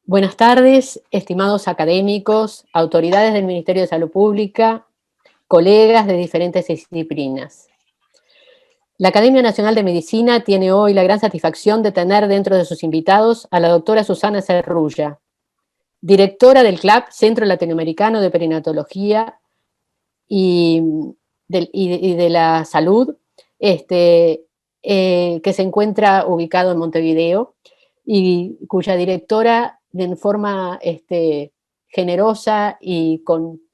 Buenas tardes, estimados académicos, autoridades del Ministerio de Salud Pública, colegas de diferentes disciplinas. La Academia Nacional de Medicina tiene hoy la gran satisfacción de tener dentro de sus invitados a la doctora Susana Serrulla, directora del CLAP, Centro Latinoamericano de Perinatología y de la Salud, que se encuentra ubicado en Montevideo, y cuya directora, de forma generosa y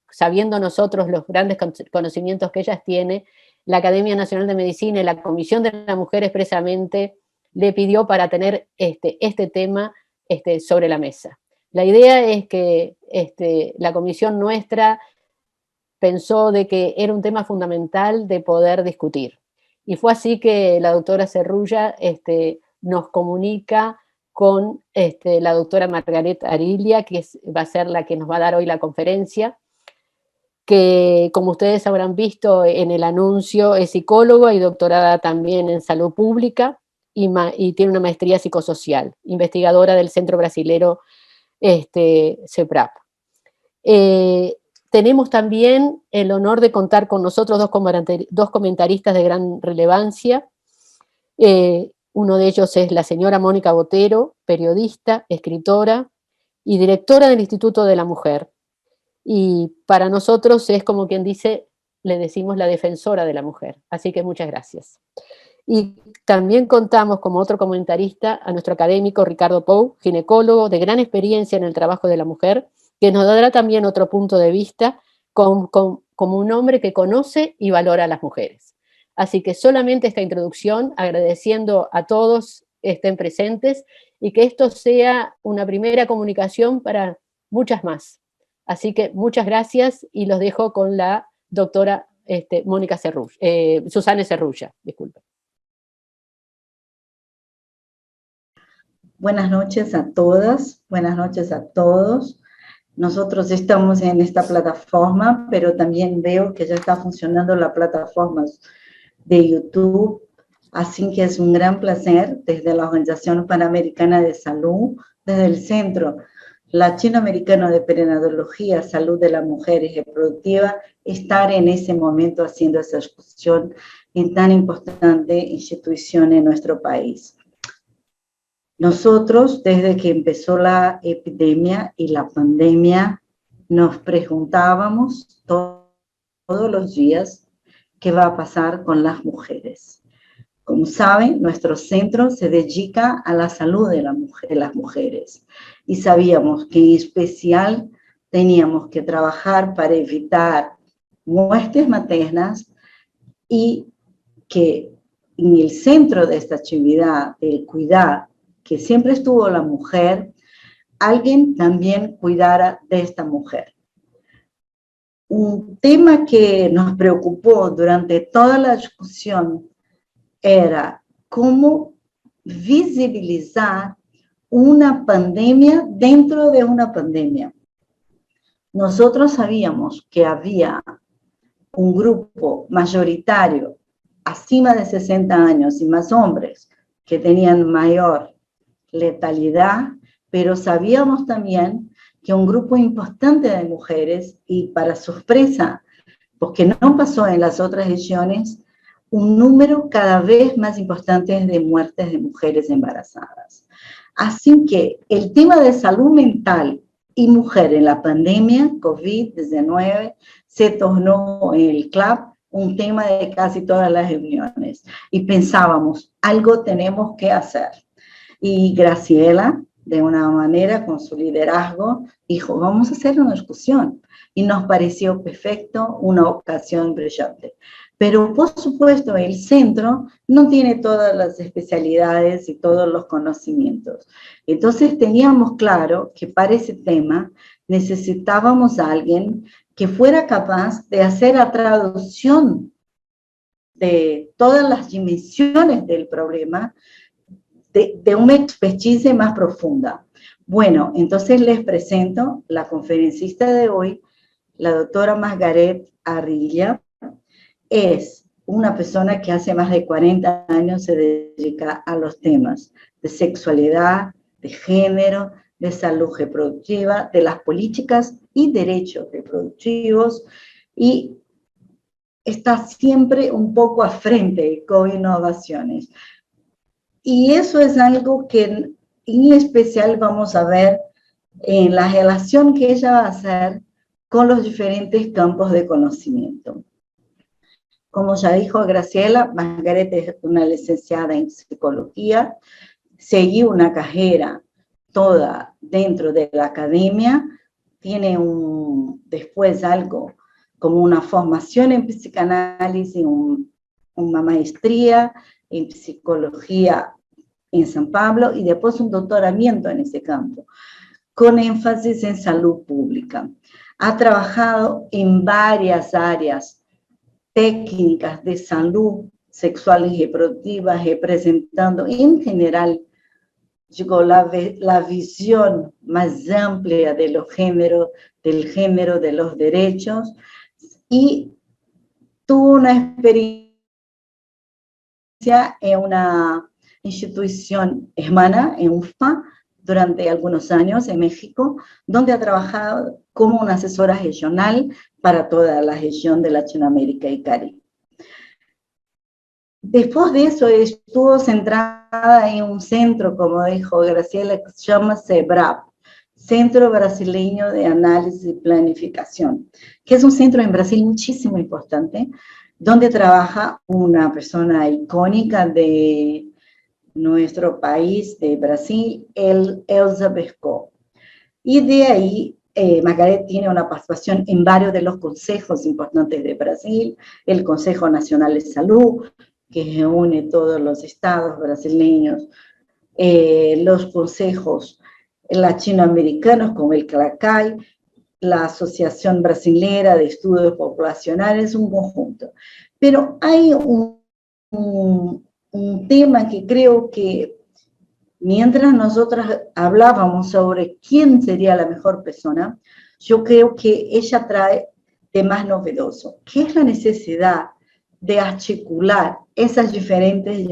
sabiendo nosotros los grandes conocimientos que ella tiene, la Academia Nacional de Medicina y la Comisión de la Mujer expresamente le pidió para tener este tema sobre la mesa. La idea es que la comisión nuestra pensó de que era un tema fundamental de poder discutir. Y fue así que la doctora Serrulla nos comunica con la doctora Margaret Arilia, que va a ser la que nos va a dar hoy la conferencia, que como ustedes habrán visto en el anuncio, es psicóloga y doctorada también en salud pública y tiene una maestría psicosocial, investigadora del Centro Brasilero CEPRAP. Tenemos también el honor de contar con nosotros dos comentaristas de gran relevancia. Uno de ellos es la señora Mónica Botero, periodista, escritora y directora del Instituto de la Mujer. Y para nosotros es como quien dice, le decimos la defensora de la mujer. Así que muchas gracias. Y también contamos como otro comentarista a nuestro académico Ricardo Pou, ginecólogo de gran experiencia en el trabajo de la mujer, que nos dará también otro punto de vista como un hombre que conoce y valora a las mujeres. Así que solamente esta introducción, agradeciendo a todos estén presentes y que esto sea una primera comunicación para muchas más. Así que muchas gracias y los dejo con la doctora Mónica Serrulla, Susana Serrulla, disculpe. Buenas noches a todas, buenas noches a todos. Nosotros estamos en esta plataforma, pero también veo que ya está funcionando la plataforma de YouTube, así que es un gran placer desde la Organización Panamericana de Salud, desde el Centro Latinoamericano de Perinatología, Salud de la Mujer y Reproductiva, estar en ese momento haciendo esa discusión en tan importante institución en nuestro país. Nosotros, desde que empezó la epidemia y la pandemia, nos preguntábamos todos los días qué va a pasar con las mujeres. Como saben, nuestro centro se dedica a la salud de las mujeres y sabíamos que en especial teníamos que trabajar para evitar muertes maternas y que en el centro de esta actividad, el cuidar, que siempre estuvo la mujer, alguien también cuidara de esta mujer. Un tema que nos preocupó durante toda la discusión era cómo visibilizar una pandemia dentro de una pandemia. Nosotros sabíamos que había un grupo mayoritario, acima de 60 años y más hombres, que tenían mayor letalidad, pero sabíamos también que un grupo importante de mujeres, y para sorpresa, porque no pasó en las otras regiones, un número cada vez más importante de muertes de mujeres embarazadas. Así que el tema de salud mental y mujer en la pandemia COVID-19 se tornó en el CLAP un tema de casi todas las reuniones. Y pensábamos, algo tenemos que hacer. Y Graciela, de una manera, con su liderazgo, dijo, vamos a hacer una discusión. Y nos pareció perfecto, una ocasión brillante. Pero, por supuesto, el centro no tiene todas las especialidades y todos los conocimientos. Entonces, teníamos claro que para ese tema necesitábamos a alguien que fuera capaz de hacer la traducción de todas las dimensiones del problema, de una expertise más profunda. Bueno, entonces les presento la conferencista de hoy, la doctora Margaret Arilia. Es una persona que hace más de 40 años se dedica a los temas de sexualidad, de género, de salud reproductiva, de las políticas y derechos reproductivos, y está siempre un poco a frente con innovaciones. Y eso es algo que en especial vamos a ver en la relación que ella va a hacer con los diferentes campos de conocimiento. Como ya dijo Graciela, Margaret es una licenciada en psicología, seguí una carrera toda dentro de la academia, tiene después algo como una formación en psicoanálisis, una maestría en psicología en San Pablo y después un doctoramiento en ese campo, con énfasis en salud pública. Ha trabajado en varias áreas técnicas de salud sexual y reproductiva, representando en general, digo, la visión más amplia de los géneros, del género, de los derechos, y tuvo una experiencia en una institución hermana, en UFPA, durante algunos años en México, donde ha trabajado como una asesora regional para toda la región de Latinoamérica y Caribe. Después de eso estuvo centrada en un centro, como dijo Graciela, que se llama CEBRAP, Centro Brasileño de Análisis y Planificación, que es un centro en Brasil muchísimo importante, donde trabaja una persona icónica de nuestro país, de Brasil, Elza Bescó. Y de ahí, Margaret tiene una participación en varios de los consejos importantes de Brasil, el Consejo Nacional de Salud, que reúne todos los estados brasileños, los consejos latinoamericanos como el CLACAI, la Asociación Brasilera de Estudios Populacionales, un conjunto. Pero hay un tema que creo que mientras nosotras hablábamos sobre quién sería la mejor persona, yo creo que ella trae de más novedoso, que es la necesidad de articular esas diferentes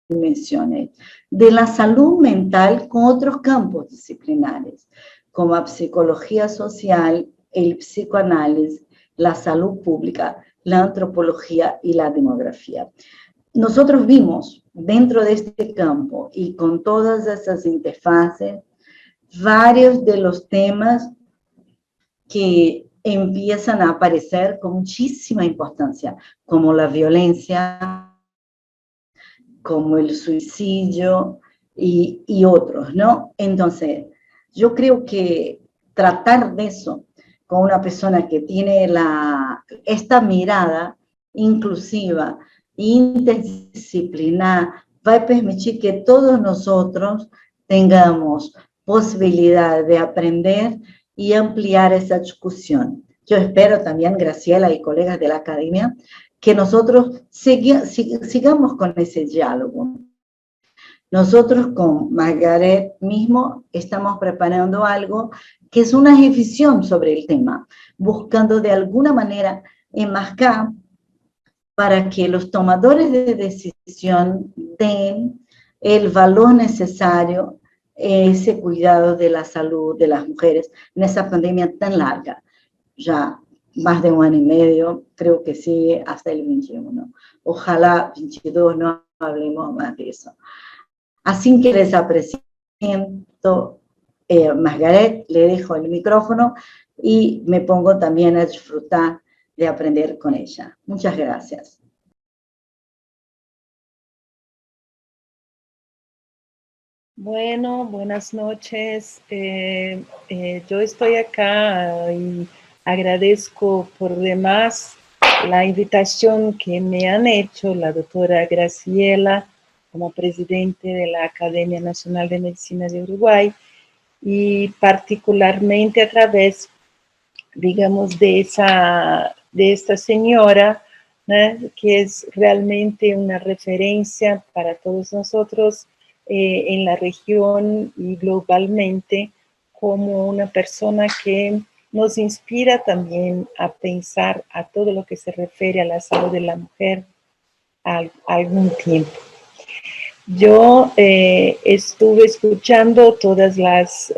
dimensiones de la salud mental con otros campos disciplinares, como la psicología social, el psicoanálisis, la salud pública, la antropología y la demografía. Nosotros vimos dentro de este campo y con todas esas interfaces varios de los temas que empiezan a aparecer con muchísima importancia, como la violencia, como el suicidio y otros, ¿no? Entonces, yo creo que tratar de eso con una persona que tiene esta mirada inclusiva, interdisciplinar, va a permitir que todos nosotros tengamos posibilidad de aprender y ampliar esa discusión. Yo espero también, Graciela y colegas de la academia, que nosotros sigamos con ese diálogo. Nosotros con Margaret mismo estamos preparando algo que es una revisión sobre el tema, buscando de alguna manera enmarcar para que los tomadores de decisión den el valor necesario, ese cuidado de la salud de las mujeres en esa pandemia tan larga, ya más de 1 año y medio, creo que sigue hasta el 21. Ojalá 22 no hablemos más de eso. Así que les presento Margaret, le dejo el micrófono y me pongo también a disfrutar de aprender con ella. Muchas gracias. Bueno, buenas noches. Yo estoy acá y agradezco por demás la invitación que me han hecho la doctora Graciela como presidente de la Academia Nacional de Medicina de Uruguay y particularmente a través, digamos, de esta señora, ¿no?, que es realmente una referencia para todos nosotros en la región y globalmente, como una persona que nos inspira también a pensar a todo lo que se refiere a la salud de la mujer a algún tiempo. Yo estuve escuchando todas las,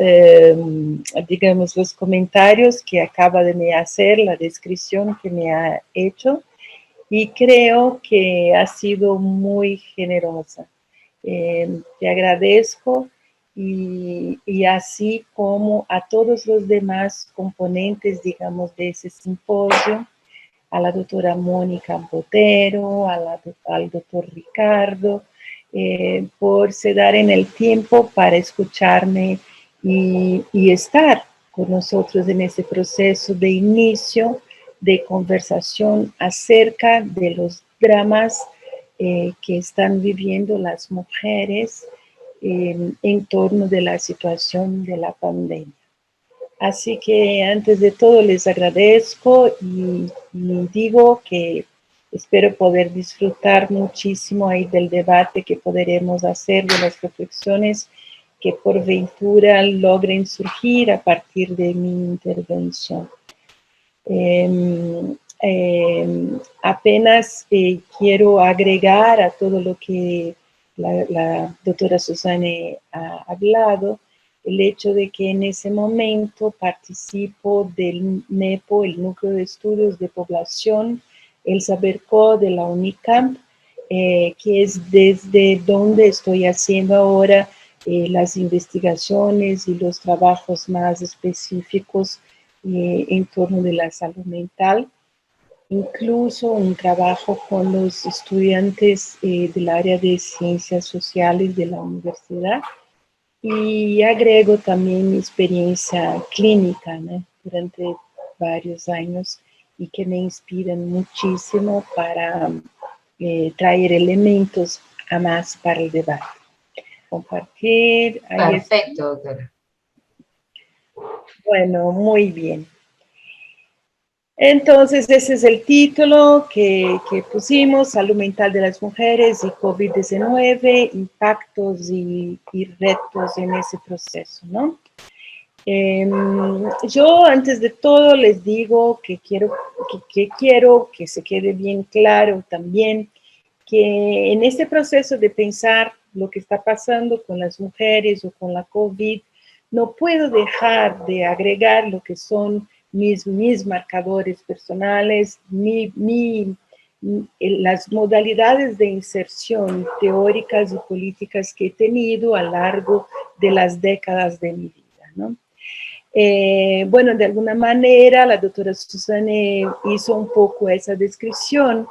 digamos, los comentarios que acaba de me hacer, la descripción que me ha hecho, y creo que ha sido muy generosa. Te agradezco y así como a todos los demás componentes, digamos, de ese simposio, a la doctora Mónica Botero, al doctor Ricardo, por se dar en el tiempo para escucharme y estar con nosotros en ese proceso de inicio de conversación acerca de los dramas que están viviendo las mujeres en torno de la situación de la pandemia. Así que antes de todo les agradezco y digo que espero poder disfrutar muchísimo ahí del debate que podremos hacer, de las reflexiones que por ventura logren surgir a partir de mi intervención. Apenas quiero agregar a todo lo que la doctora Susana ha hablado, el hecho de que en ese momento participo del NEPO, el Núcleo de Estudios de Población, el Saberco de la UNICAMP, que es desde donde estoy haciendo ahora las investigaciones y los trabajos más específicos en torno de la salud mental, incluso un trabajo con los estudiantes del área de ciencias sociales de la universidad, y agrego también mi experiencia clínica, ¿no?, durante varios años, y que me inspiran muchísimo para traer elementos a más para el debate. Compartir. Perfecto, doctora. Bueno, muy bien. Entonces, ese es el título que pusimos, Salud Mental de las Mujeres y COVID-19, impactos y retos en ese proceso, ¿no? Yo, antes de todo, les digo que quiero que se quede bien claro también que en este proceso de pensar lo que está pasando con las mujeres o con la COVID, no puedo dejar de agregar lo que son mis marcadores personales, las modalidades de inserción teóricas y políticas que he tenido a lo largo de las décadas de mi vida, ¿no? Bueno, de alguna manera la doctora Susana hizo un poco esa descripción,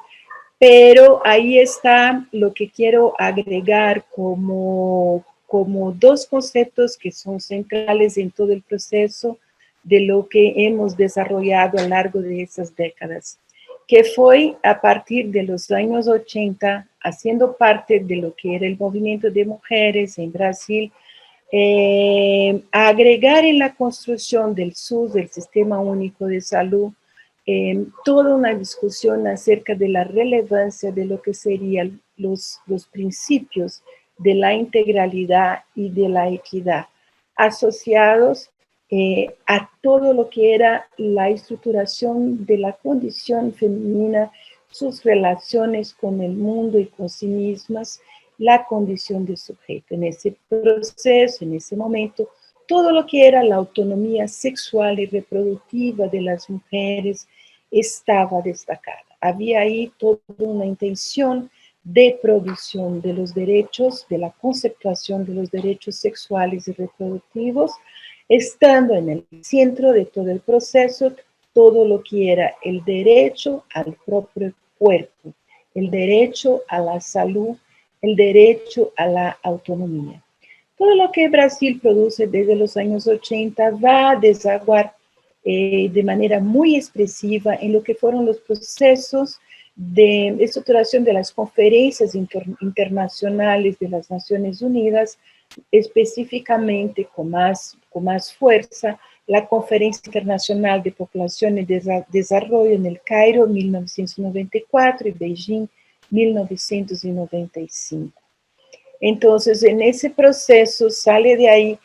pero ahí está lo que quiero agregar como dos conceptos que son centrales en todo el proceso de lo que hemos desarrollado a lo largo de esas décadas, que fue a partir de los años 80, haciendo parte de lo que era el movimiento de mujeres en Brasil, agregar en la construcción del SUS, del Sistema Único de Salud, toda una discusión acerca de la relevancia de lo que serían los principios de la integralidad y de la equidad, asociados a todo lo que era la estructuración de la condición femenina, sus relaciones con el mundo y con sí mismas, la condición de sujeto. En ese proceso, en ese momento, todo lo que era la autonomía sexual y reproductiva de las mujeres estaba destacada. Había ahí toda una intención de producción de los derechos, de la conceptuación de los derechos sexuales y reproductivos, estando en el centro de todo el proceso todo lo que era el derecho al propio cuerpo, el derecho a la salud, el derecho a la autonomía. Todo lo que Brasil produce desde los años 80 va a desaguar de manera muy expresiva en lo que fueron los procesos de estructuración de las conferencias internacionales de las Naciones Unidas, específicamente con más fuerza, la Conferencia Internacional de Población y Desarrollo en el Cairo, 1994, y Beijing, 1995. Entonces, en ese proceso sale de ahí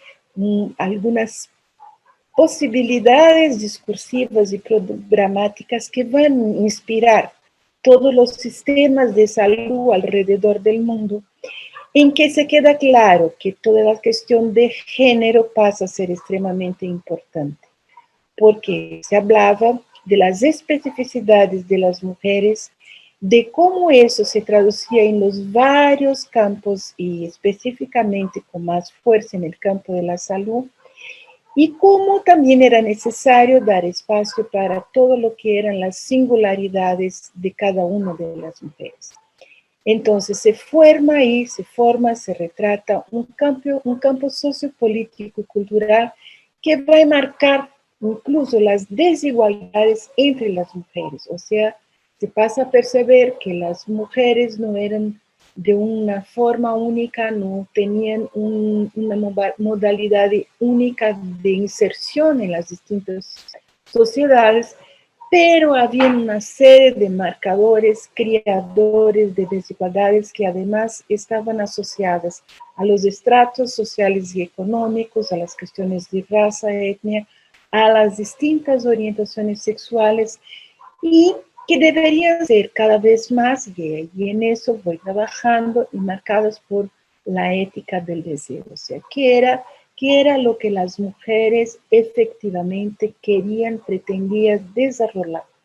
algunas posibilidades discursivas y programáticas que van a inspirar todos los sistemas de salud alrededor del mundo, en que se queda claro que toda la cuestión de género pasa a ser extremadamente importante, porque se hablaba de las especificidades de las mujeres, de cómo eso se traducía en los varios campos y específicamente con más fuerza en el campo de la salud, y cómo también era necesario dar espacio para todo lo que eran las singularidades de cada una de las mujeres. Entonces se forma ahí, se retrata un campo sociopolítico y cultural que va a marcar incluso las desigualdades entre las mujeres. O sea, se pasa a perceber que las mujeres no eran de una forma única, no tenían una modalidad única de inserción en las distintas sociedades, pero había una serie de marcadores, creadores de desigualdades que además estaban asociadas a los estratos sociales y económicos, a las cuestiones de raza, etnia, a las distintas orientaciones sexuales y que deberían ser cada vez más, y en eso voy trabajando, y marcadas por la ética del deseo. O sea, ¿qué era lo que las mujeres efectivamente querían, pretendían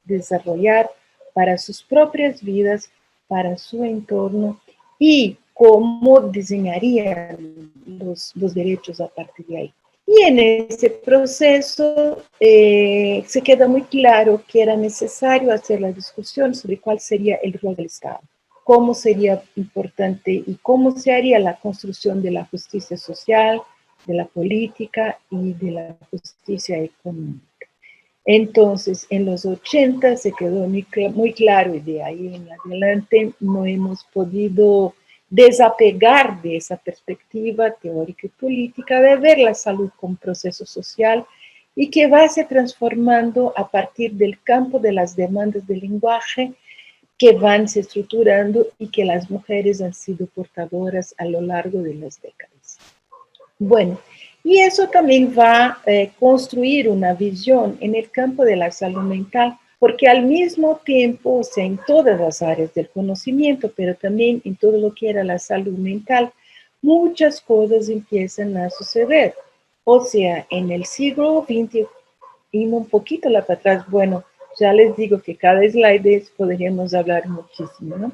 desarrollar para sus propias vidas, para su entorno, y cómo diseñarían los derechos a partir de ahí? Y en ese proceso se queda muy claro que era necesario hacer la discusión sobre cuál sería el rol del Estado, cómo sería importante y cómo se haría la construcción de la justicia social, de la política y de la justicia económica. Entonces, en los 80 se quedó muy claro y de ahí en adelante no hemos podido desapegar de esa perspectiva teórica y política de ver la salud como proceso social y que va se transformando a partir del campo de las demandas del lenguaje que van se estructurando y que las mujeres han sido portadoras a lo largo de las décadas. Bueno, y eso también va a construir una visión en el campo de la salud mental, porque al mismo tiempo, o sea, en todas las áreas del conocimiento, pero también en todo lo que era la salud mental, muchas cosas empiezan a suceder. O sea, en el siglo XX, y un poquito para atrás, bueno, ya les digo que cada slide podríamos hablar muchísimo, ¿no?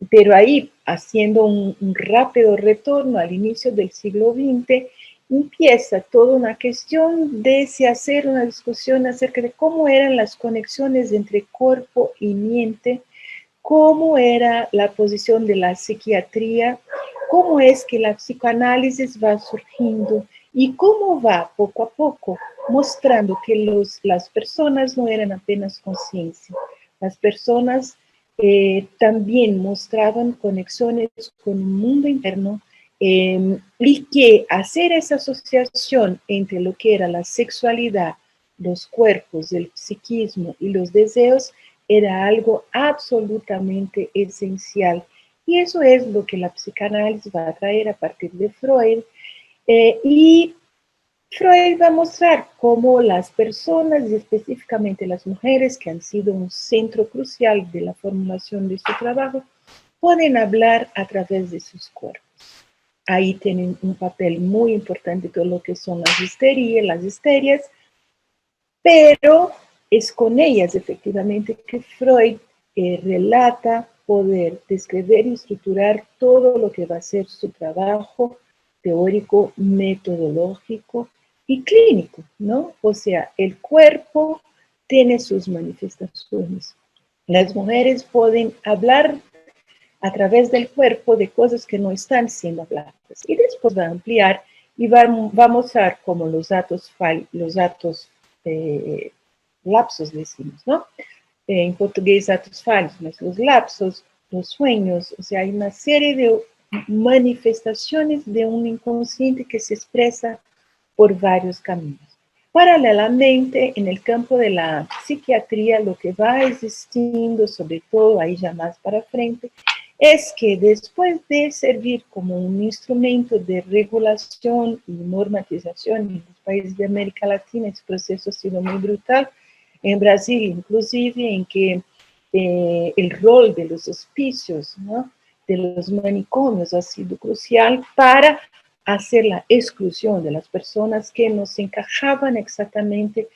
Pero ahí, haciendo un rápido retorno al inicio del siglo XX, empieza toda una cuestión de se hacer una discusión acerca de cómo eran las conexiones entre cuerpo y mente, cómo era la posición de la psiquiatría, cómo es que la psicoanálisis va surgiendo y cómo va poco a poco mostrando que las personas no eran apenas conciencia, las personas también mostraban conexiones con el mundo interno y que hacer esa asociación entre lo que era la sexualidad, los cuerpos, el psiquismo y los deseos era algo absolutamente esencial. Y eso es lo que la psicanálisis va a traer a partir de Freud. Y Freud va a mostrar cómo las personas, y específicamente las mujeres, que han sido un centro crucial de la formulación de su trabajo, pueden hablar a través de sus cuerpos. Ahí tienen un papel muy importante todo lo que son las histerias, pero es con ellas efectivamente que Freud relata poder describir y estructurar todo lo que va a ser su trabajo teórico, metodológico y clínico, ¿no? O sea, el cuerpo tiene sus manifestaciones. Las mujeres pueden hablar a través del cuerpo de cosas que no están siendo habladas. Y después va a ampliar y va a mostrar cómo los datos lapsos decimos, ¿no? En portugués datos falhos, los lapsos, los sueños, o sea, hay una serie de manifestaciones de un inconsciente que se expresa por varios caminos. Paralelamente, en el campo de la psiquiatría, lo que va existiendo, sobre todo ahí ya más para frente, es que después de servir como un instrumento de regulación y normatización en los países de América Latina, ese proceso ha sido muy brutal, en Brasil inclusive, en que el rol de los hospicios, ¿no?, de los manicomios ha sido crucial para hacer la exclusión de las personas que no se encajaban exactamente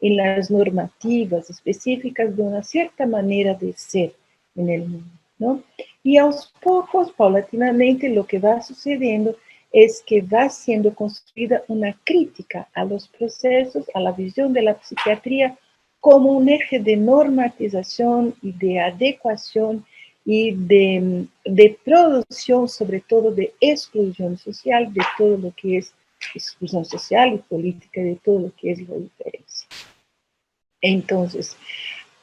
en las normativas específicas de una cierta manera de ser en el mundo, ¿no? Y a los pocos, paulatinamente, lo que va sucediendo es que va siendo construida una crítica a los procesos, a la visión de la psiquiatría como un eje de normatización y de adecuación y de producción, sobre todo de exclusión social, de todo lo que es exclusión social y política, de todo lo que es la diferencia. Entonces,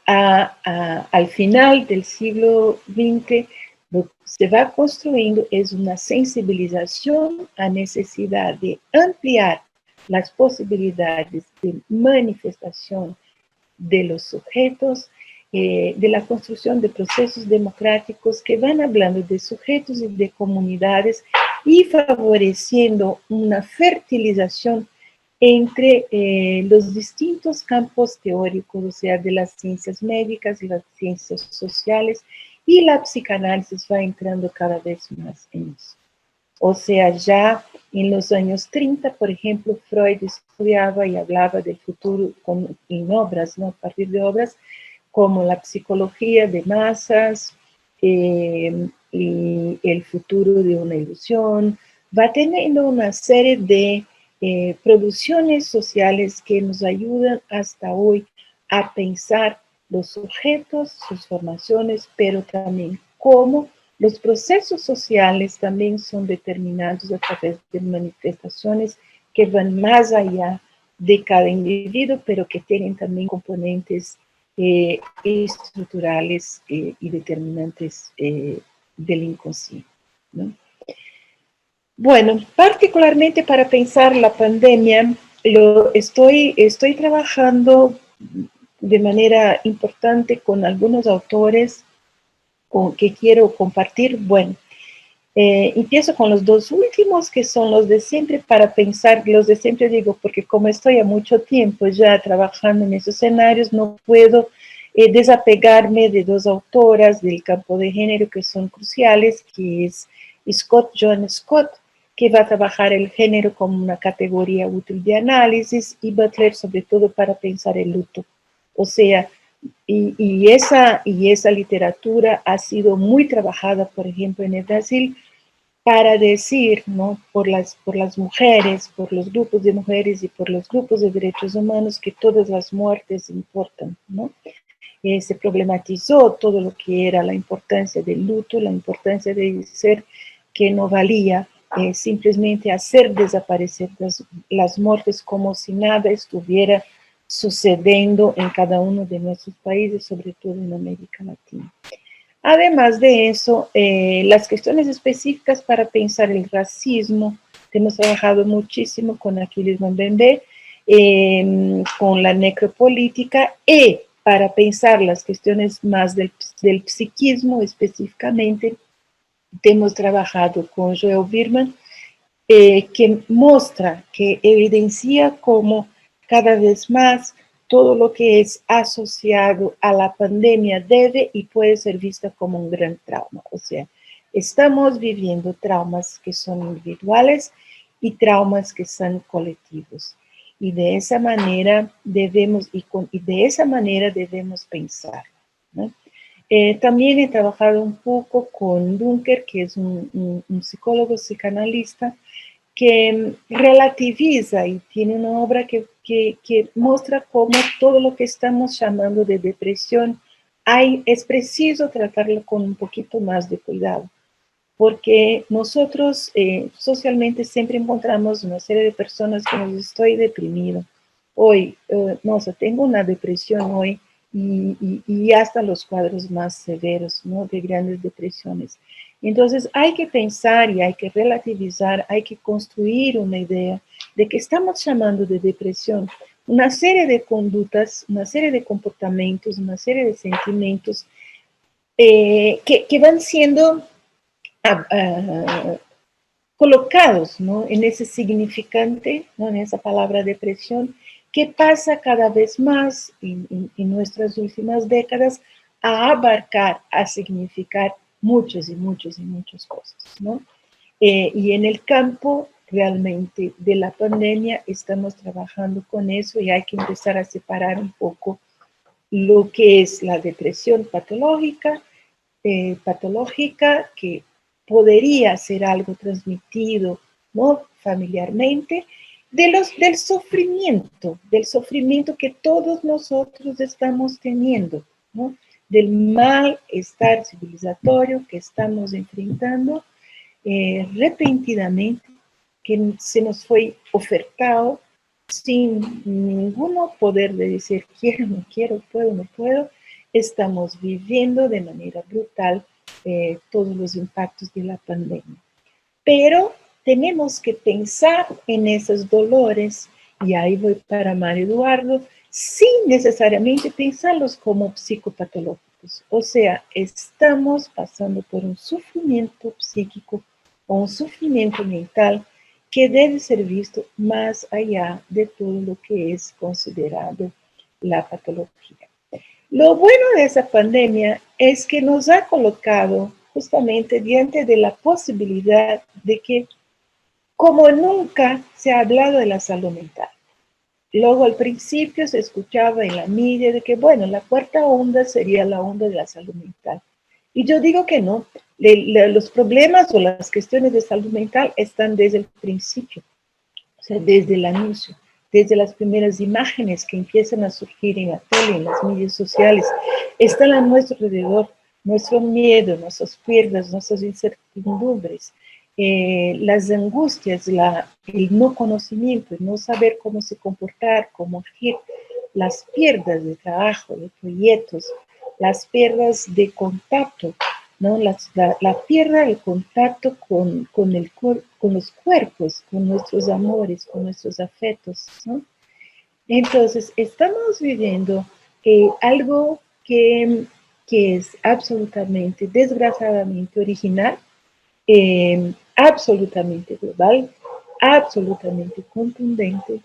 al final del siglo XX, lo que se va construyendo es una sensibilización a necesidad de ampliar las posibilidades de manifestación de los sujetos, de la construcción de procesos democráticos que van hablando de sujetos y de comunidades y favoreciendo una fertilización entre los distintos campos teóricos, o sea, de las ciencias médicas y las ciencias sociales, y la psicanálisis va entrando cada vez más en eso. O sea, ya en los años 30, por ejemplo, Freud estudiaba y hablaba del futuro en obras, ¿no? A partir de obras como la psicología de masas y el futuro de una ilusión. Va teniendo una serie de producciones sociales que nos ayudan hasta hoy a pensar los sujetos, sus formaciones, pero también cómo los procesos sociales también son determinados a través de manifestaciones que van más allá de cada individuo, pero que tienen también componentes estructurales y determinantes del inconsciente, ¿no? Bueno, particularmente para pensar la pandemia, estoy trabajando de manera importante con algunos autores que quiero compartir. Bueno, empiezo con los dos últimos, que son los de siempre, para pensar, los de siempre digo, porque como estoy a mucho tiempo ya trabajando en esos escenarios, no puedo desapegarme de dos autoras del campo de género que son cruciales, que es Joan Scott, que va a trabajar el género como una categoría útil de análisis, y Butler, sobre todo para pensar el luto. O sea, y esa literatura ha sido muy trabajada, por ejemplo, en el Brasil, para decir, ¿no? por las mujeres, por los grupos de mujeres y por los grupos de derechos humanos, que todas las muertes importan, ¿no? Se problematizó todo lo que era la importancia del luto, la importancia de decir que no valía simplemente hacer desaparecer las muertes como si nada estuviera sucediendo en cada uno de nuestros países, sobre todo en América Latina. Además de eso, las cuestiones específicas para pensar el racismo, hemos trabajado muchísimo con Aquiles Mbembe, con la necropolítica, y para pensar las cuestiones más del psiquismo específicamente, hemos trabajado con Joel Birman, que muestra, que evidencia cómo cada vez más todo lo que es asociado a la pandemia debe y puede ser vista como un gran trauma. O sea, estamos viviendo traumas que son individuales y traumas que son colectivos. Y de esa manera debemos, pensar, ¿no? También he trabajado un poco con Dunker, que es un psicólogo psicanalista, que relativiza y tiene una obra que muestra cómo todo lo que estamos llamando de depresión es preciso tratarlo con un poquito más de cuidado, porque nosotros socialmente siempre encontramos una serie de personas que nos estoy deprimido. Hoy, no sé, tengo una depresión hoy, y hasta los cuadros más severos, ¿no? De grandes depresiones. Entonces hay que pensar y hay que relativizar, hay que construir una idea de que estamos llamando de depresión una serie de conductas, una serie de comportamientos, una serie de sentimientos que van siendo colocados, ¿no? En ese significante, ¿no? En esa palabra depresión, que pasa cada vez más en nuestras últimas décadas a abarcar, a significar muchas y muchas y muchas cosas, ¿no? Y en el campo realmente de la pandemia estamos trabajando con eso y hay que empezar a separar un poco lo que es la depresión patológica, que podría ser algo transmitido, ¿no?, familiarmente, del sufrimiento que todos nosotros estamos teniendo, ¿no?, del malestar civilizatorio que estamos enfrentando repentinamente, que se nos fue ofertado sin ninguno poder de decir quiero, no quiero, puedo, no puedo. Estamos viviendo de manera brutal todos los impactos de la pandemia. Pero tenemos que pensar en esos dolores, y ahí voy para Mario Eduardo, sin necesariamente pensarlos como psicopatológicos. O sea, estamos pasando por un sufrimiento psíquico o un sufrimiento mental que debe ser visto más allá de todo lo que es considerado la patología. Lo bueno de esa pandemia es que nos ha colocado justamente diante de la posibilidad de que, como nunca se ha hablado de la salud mental. Luego al principio se escuchaba en la media de que, bueno, la cuarta onda sería la onda de la salud mental. Y yo digo que no, los problemas o las cuestiones de salud mental están desde el principio, o sea, desde el anuncio, desde las primeras imágenes que empiezan a surgir en la tele, en las medias sociales, están a nuestro alrededor, nuestro miedo, nuestras piernas, nuestras incertidumbres, las angustias, el no conocimiento, el no saber cómo se comportar, cómo agir, las pérdidas de trabajo, de proyectos, las pérdidas de contacto, ¿no? La pérdida del contacto con los cuerpos, con nuestros amores, con nuestros afectos, ¿no? Entonces, estamos viviendo algo que es absolutamente, desgraciadamente original, absolutamente global, absolutamente contundente.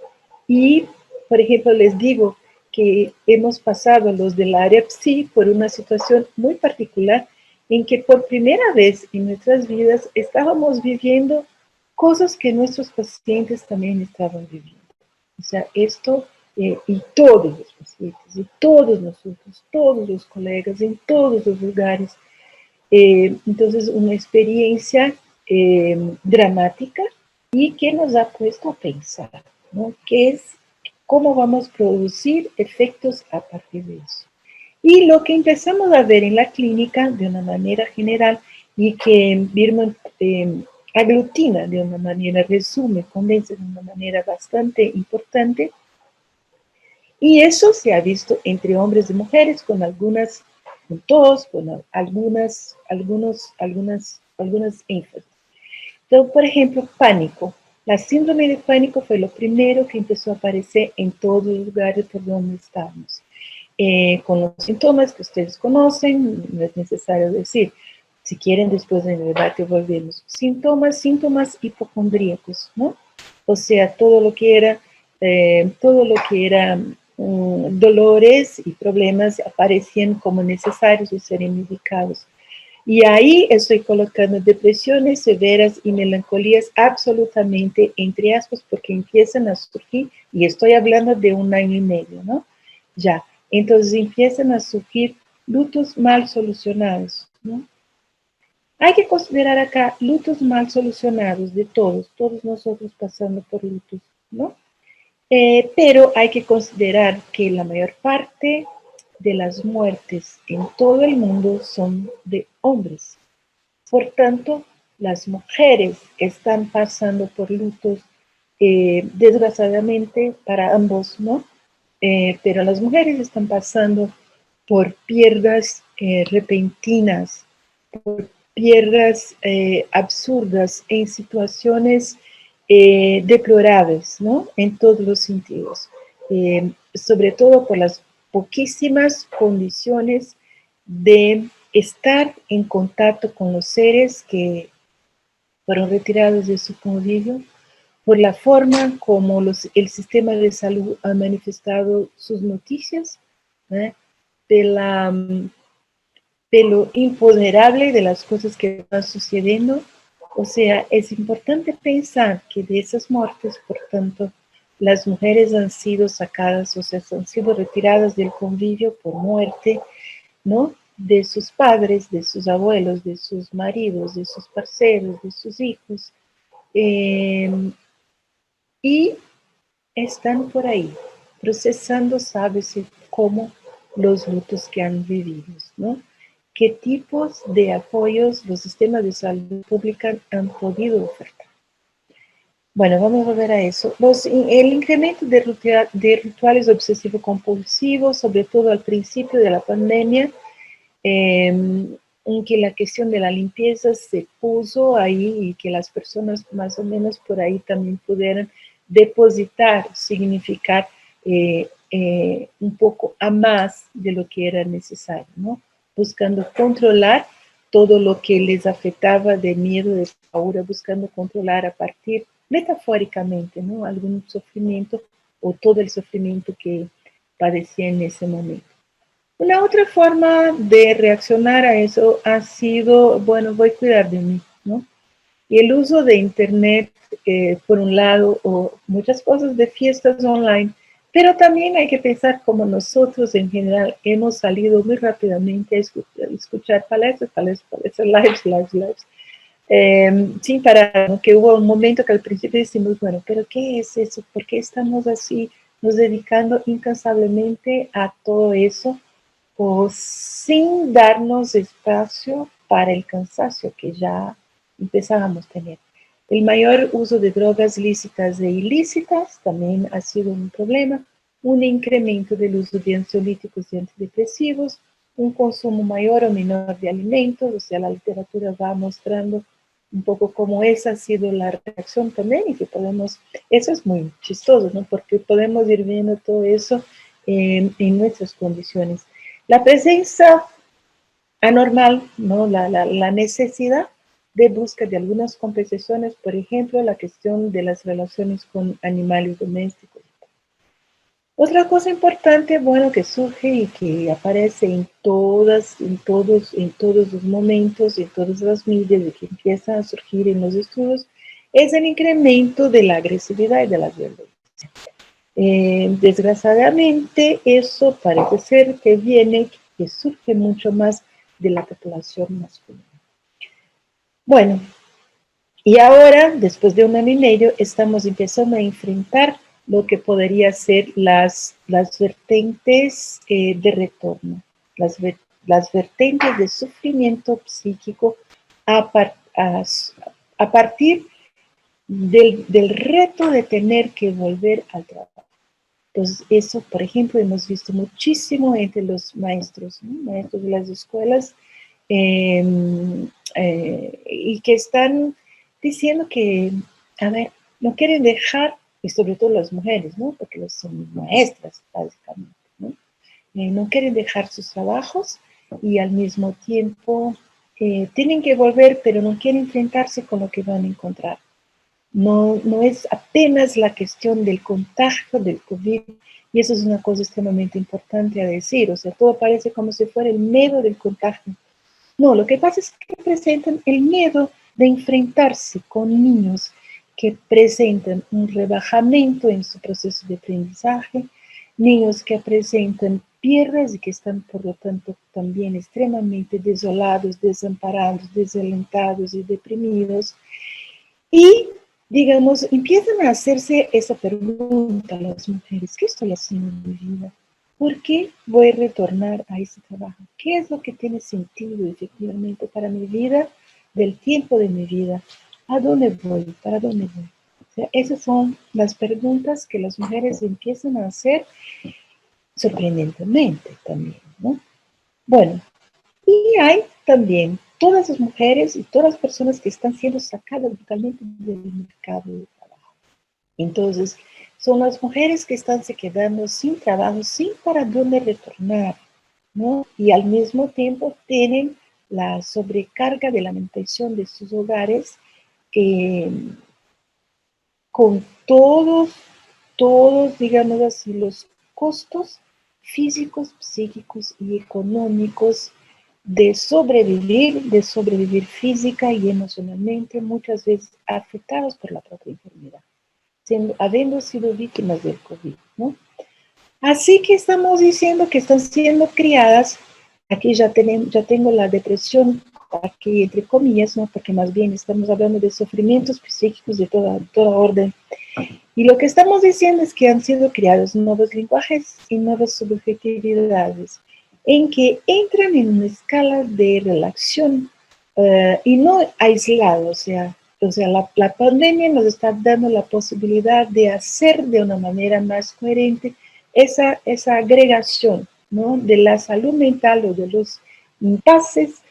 Y, por ejemplo, les digo que hemos pasado los del área PSI por una situación muy particular en que por primera vez en nuestras vidas estábamos viviendo cosas que nuestros pacientes también estaban viviendo. O sea, esto y todos los pacientes, y todos nosotros, todos los colegas, en todos los lugares. Entonces, una experiencia dramática y que nos ha puesto a pensar, ¿no? ¿Qué es, cómo vamos a producir efectos a partir de eso? Y lo que empezamos a ver en la clínica de una manera general y que Birman aglutina de una manera, resume, condensa de una manera bastante importante. Y eso se ha visto entre hombres y mujeres con algunas, con todos, con algunas énfasis. Entonces, por ejemplo, pánico. La síndrome de pánico fue lo primero que empezó a aparecer en todos los lugares por donde estábamos. Con los síntomas que ustedes conocen, no es necesario decir. Si quieren, después en el debate volvemos. Síntomas hipocondríacos, ¿no? O sea, todo lo que era dolores y problemas aparecían como necesarios de ser medicados. Y ahí estoy colocando depresiones severas y melancolías absolutamente entre aspas porque empiezan a surgir, y estoy hablando de 1 año y medio, ¿no? Ya, entonces empiezan a surgir lutos mal solucionados, ¿no? Hay que considerar acá lutos mal solucionados de todos nosotros pasando por lutos, ¿no? Pero hay que considerar que la mayor parte de las muertes en todo el mundo son de hombres. Por tanto, las mujeres están pasando por lutos, desgraciadamente para ambos, ¿no? Pero las mujeres están pasando por pierdas repentinas, por pierdas absurdas en situaciones deplorables, ¿no? En todos los sentidos. Sobre todo por las poquísimas condiciones de estar en contacto con los seres que fueron retirados de su convivio, por la forma como el sistema de salud ha manifestado sus noticias, ¿eh? pero imponderable de las cosas que van sucediendo. O sea, es importante pensar que de esas muertes, por tanto, las mujeres han sido sacadas, o sea, han sido retiradas del convivio por muerte, ¿no? De sus padres, de sus abuelos, de sus maridos, de sus parceros, de sus hijos. Y están por ahí, procesando, sábese cómo, los lutos que han vivido, ¿no? ¿Qué tipos de apoyos los sistemas de salud pública han podido ofertar? Bueno, vamos a volver a eso. El incremento de rituales obsesivo-compulsivos, sobre todo al principio de la pandemia, en que la cuestión de la limpieza se puso ahí y que las personas más o menos por ahí también pudieran depositar, significar un poco a más de lo que era necesario, ¿no? Buscando controlar todo lo que les afectaba de miedo, de paura, buscando controlar a partir, metafóricamente, ¿no? Algún sufrimiento o todo el sufrimiento que padecía en ese momento. Una otra forma de reaccionar a eso ha sido, bueno, voy a cuidar de mí, ¿no? Y el uso de Internet, por un lado, o muchas cosas de fiestas online, pero también hay que pensar como nosotros en general hemos salido muy rápidamente a escuchar palestras, lives, sin parar, ¿no? Que hubo un momento que al principio decimos, bueno, pero ¿qué es eso? ¿Por qué estamos así, nos dedicando incansablemente a todo eso? O sin darnos espacio para el cansancio que ya empezábamos a tener. El mayor uso de drogas lícitas e ilícitas también ha sido un problema, un incremento del uso de ansiolíticos y antidepresivos, un consumo mayor o menor de alimentos, o sea, la literatura va mostrando un poco cómo esa ha sido la reacción también y que podemos, eso es muy chistoso, ¿no? Porque podemos ir viendo todo eso en nuestras condiciones. La presencia anormal, ¿no? La necesidad de busca de algunas compensaciones, por ejemplo, la cuestión de las relaciones con animales domésticos. Otra cosa importante, bueno, que surge y que aparece en todos los momentos, en todas las medidas y que empieza a surgir en los estudios, es el incremento de la agresividad y de la violencia. Desgraciadamente, eso parece ser que surge mucho más de la población masculina. Bueno, y ahora, después de un año y medio, estamos empezando a enfrentar lo que podría ser las vertentes de retorno, las vertentes de sufrimiento psíquico a partir del reto de tener que volver al trabajo. Entonces, eso, por ejemplo, hemos visto muchísimo entre los maestros, ¿no? Maestros de las escuelas, y que están diciendo que, a ver, no quieren dejar, y sobre todo las mujeres, ¿no? Porque son maestras, básicamente, ¿no? No quieren dejar sus trabajos y al mismo tiempo tienen que volver, pero no quieren enfrentarse con lo que van a encontrar. No es apenas la cuestión del contagio del COVID, y eso es una cosa extremadamente importante a decir, o sea, todo parece como si fuera el miedo del contagio. No, lo que pasa es que presentan el miedo de enfrentarse con niños que presentan un rebajamiento en su proceso de aprendizaje, niños que presentan piernas y que están, por lo tanto, también extremadamente desolados, desamparados, desalentados y deprimidos. Y, digamos, empiezan a hacerse esa pregunta a las mujeres: ¿qué estoy haciendo en mi vida? ¿Por qué voy a retornar a ese trabajo? ¿Qué es lo que tiene sentido efectivamente para mi vida, del tiempo de mi vida? ¿A dónde voy? ¿Para dónde voy? O sea, esas son las preguntas que las mujeres empiezan a hacer sorprendentemente también, ¿no? Bueno, y hay también todas las mujeres y todas las personas que están siendo sacadas brutalmente del mercado de trabajo. Entonces, son las mujeres que están se quedando sin trabajo, sin para dónde retornar, ¿no? Y al mismo tiempo tienen la sobrecarga de la manutención de sus hogares, con todos, digamos así, los costos físicos, psíquicos y económicos de sobrevivir física y emocionalmente, muchas veces afectados por la propia enfermedad, habiendo sido víctimas del COVID, ¿no? Así que estamos diciendo que están siendo criadas, aquí ya tengo la depresión, aquí entre comillas, ¿no? Porque más bien estamos hablando de sufrimientos psíquicos de toda orden. Y lo que estamos diciendo es que han sido creados nuevos lenguajes y nuevas subjetividades, en que entran en una escala de relación y no aislado, o sea la pandemia nos está dando la posibilidad de hacer de una manera más coherente esa agregación, ¿no? De la salud mental o de los impases,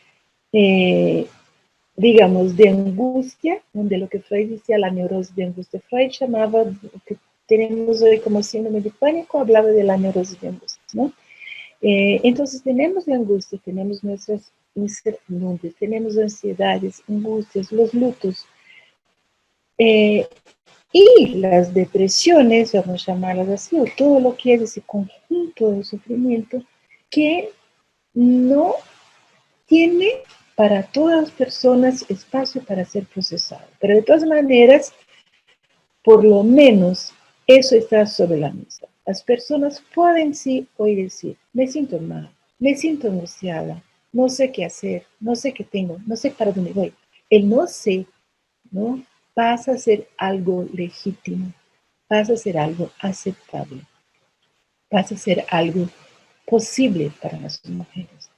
digamos, de angustia, de lo que Freud decía la neurosis de angustia. Freud llamaba lo que tenemos hoy como síndrome de pánico, hablaba de la neurosis de angustia, ¿no? Entonces tenemos la angustia, tenemos nuestras incertidumbres, tenemos ansiedades, angustias, los lutos, y las depresiones, vamos a llamarlas así, o todo lo que es ese conjunto de sufrimiento que no tiene para todas las personas espacio para ser procesado. Pero de todas maneras, por lo menos eso está sobre la mesa. Las personas pueden sí hoy decir, me siento mal, me siento angustiada, no sé qué hacer, no sé qué tengo, no sé para dónde voy. El no sé, ¿no? Pasa a ser algo legítimo, pasa a ser algo aceptable, pasa a ser algo posible para las mujeres,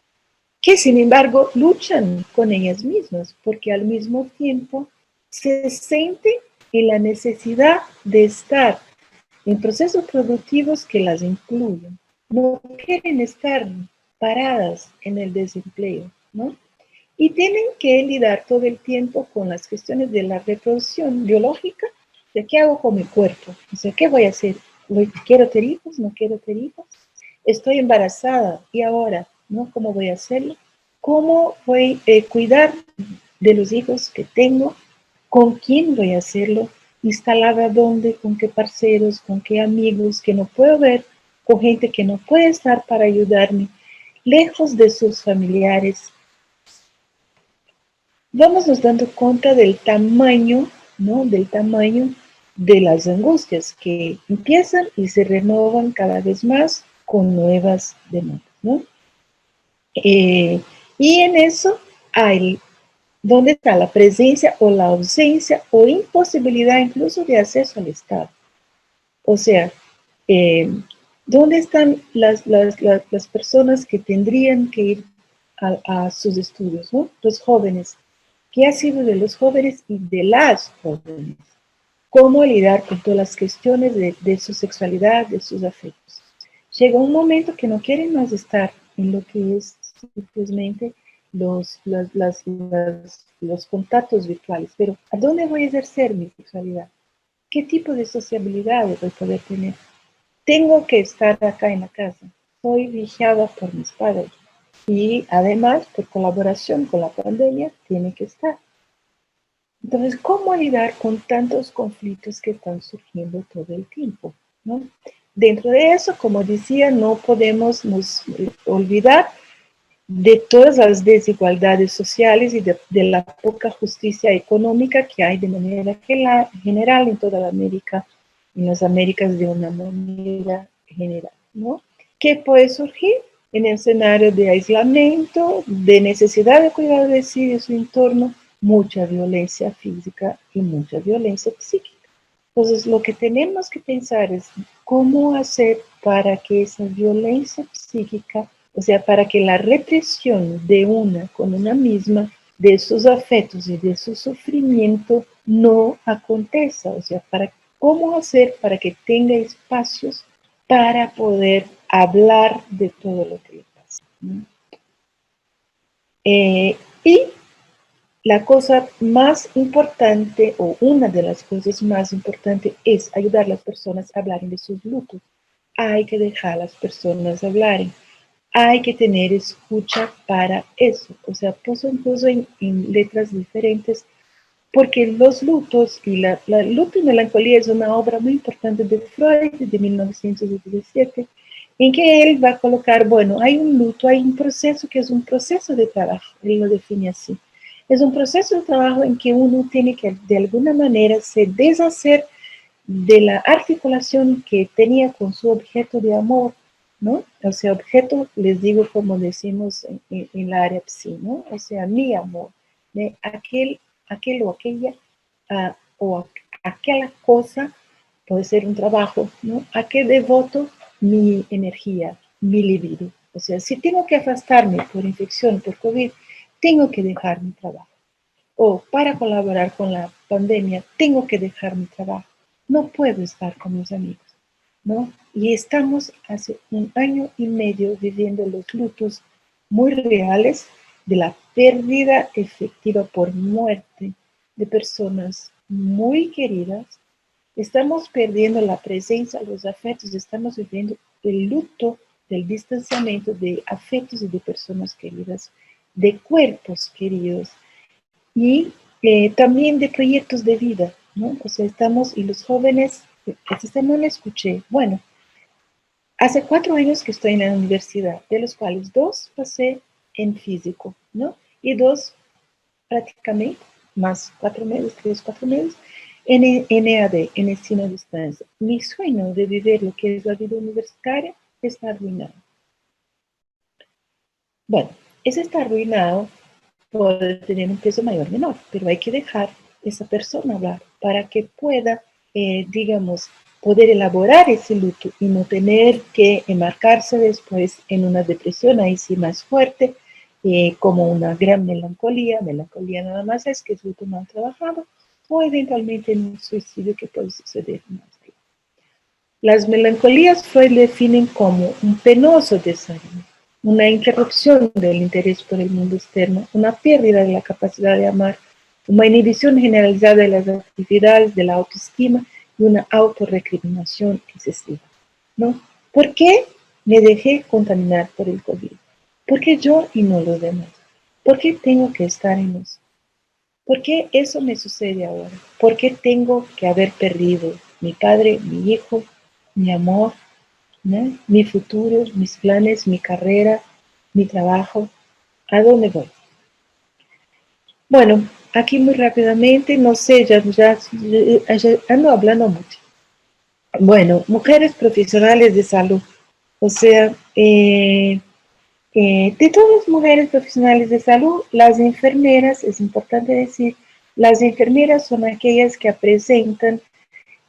que sin embargo luchan con ellas mismas, porque al mismo tiempo se sienten en la necesidad de estar en procesos productivos que las incluyen. No quieren estar paradas en el desempleo, ¿no? Y tienen que lidiar todo el tiempo con las cuestiones de la reproducción biológica, de qué hago con mi cuerpo, o sea, ¿qué voy a hacer? ¿Quiero tener hijos? ¿No quiero tener hijos? Estoy embarazada, ¿y ahora? ¿No? ¿Cómo voy a hacerlo? ¿Cómo voy a cuidar de los hijos que tengo? ¿Con quién voy a hacerlo? ¿Instalada dónde? ¿Con qué parceros? ¿Con qué amigos que no puedo ver? ¿Con gente que no puede estar para ayudarme? Lejos de sus familiares. Vamos nos dando cuenta del tamaño, ¿no? Del tamaño de las angustias que empiezan y se renovan cada vez más con nuevas demandas, ¿no? Y en eso hay, ¿dónde está la presencia o la ausencia o imposibilidad incluso de acceso al Estado? O sea, ¿dónde están las personas que tendrían que ir a sus estudios, ¿no? Los jóvenes. ¿Qué ha sido de los jóvenes y de las jóvenes? ¿Cómo lidiar con todas las cuestiones de su sexualidad, de sus afectos? Llega un momento que no quieren más estar en lo que es simplemente los contactos virtuales. Pero ¿a dónde voy a ejercer mi sexualidad? ¿Qué tipo de sociabilidad voy a poder tener? Tengo que estar acá en la casa. Soy vigiada por mis padres. Y además, por colaboración con la pandemia, tiene que estar. Entonces, ¿cómo lidiar con tantos conflictos que están surgiendo todo el tiempo, ¿no? Dentro de eso, como decía, no podemos olvidar de todas las desigualdades sociales y de la poca justicia económica que hay de manera general en toda la América, en las Américas de una manera general, ¿no? ¿Qué puede surgir en el escenario de aislamiento, de necesidad de cuidar de sí y de su entorno? Mucha violencia física y mucha violencia psíquica. Entonces, lo que tenemos que pensar es cómo hacer para que esa violencia psíquica, o sea, para que la represión de una con una misma, de sus afectos y de su sufrimiento, no acontezca. O sea, cómo hacer para que tenga espacios para poder hablar de todo lo que le pasa, ¿no? Y la cosa más importante, o una de las cosas más importantes, es ayudar a las personas a hablar de sus lutos. Hay que dejar a las personas hablar. Hay que tener escucha para eso. O sea, puso incluso en letras diferentes, porque los lutos y la luto y melancolía es una obra muy importante de Freud de 1917, en que él va a colocar, bueno, hay un luto, hay un proceso que es un proceso de trabajo, él lo define así. Es un proceso de trabajo en que uno tiene que, de alguna manera, se deshacer de la articulación que tenía con su objeto de amor, ¿no? O sea, objeto, les digo como decimos en la área psi, ¿no? O sea, mi amor, de aquel o aquella, aquella cosa, puede ser un trabajo, ¿no? A que devoto mi energía, mi libido. O sea, si tengo que afastarme por infección, por COVID, tengo que dejar mi trabajo. O para colaborar con la pandemia, tengo que dejar mi trabajo. No puedo estar con mis amigos, ¿no? Y estamos hace 1 año y medio viviendo los lutos muy reales de la pérdida efectiva por muerte de personas muy queridas. Estamos perdiendo la presencia, los afectos, estamos viviendo el luto del distanciamiento de afectos y de personas queridas, de cuerpos queridos y también de proyectos de vida, ¿no? O sea, estamos, y los jóvenes, esta semana escuché, bueno, hace 4 años que estoy en la universidad, de los cuales 2 pasé en físico, ¿no? Y 2 prácticamente, más 4 meses, 3, 4 meses, en EAD, en ensino a distancia. Mi sueño de vivir lo que es la vida universitaria está arruinado. Bueno, ese está arruinado, puede tener un peso mayor o menor, pero hay que dejar esa persona hablar para que pueda, digamos, poder elaborar ese luto y no tener que enmarcarse después en una depresión ahí sí más fuerte, como una gran melancolía nada más es que es luto mal trabajado, o eventualmente en un suicidio que puede suceder más. Las melancolías Freud definen como un penoso desánimo, una interrupción del interés por el mundo externo, una pérdida de la capacidad de amar, una inhibición generalizada de las actividades de la autoestima y una autorrecriminación excesiva, ¿no? ¿Por qué me dejé contaminar por el COVID? ¿Por qué yo y no los demás? ¿Por qué tengo que estar en eso? ¿Por qué eso me sucede ahora? ¿Por qué tengo que haber perdido mi padre, mi hijo, mi amor, ¿no? Mi futuro, mis planes, mi carrera, mi trabajo? ¿A dónde voy? Bueno, aquí muy rápidamente, no sé, ya ando hablando mucho. Bueno, mujeres profesionales de salud. O sea, de todas las mujeres profesionales de salud, las enfermeras, es importante decir, las enfermeras son aquellas que presentan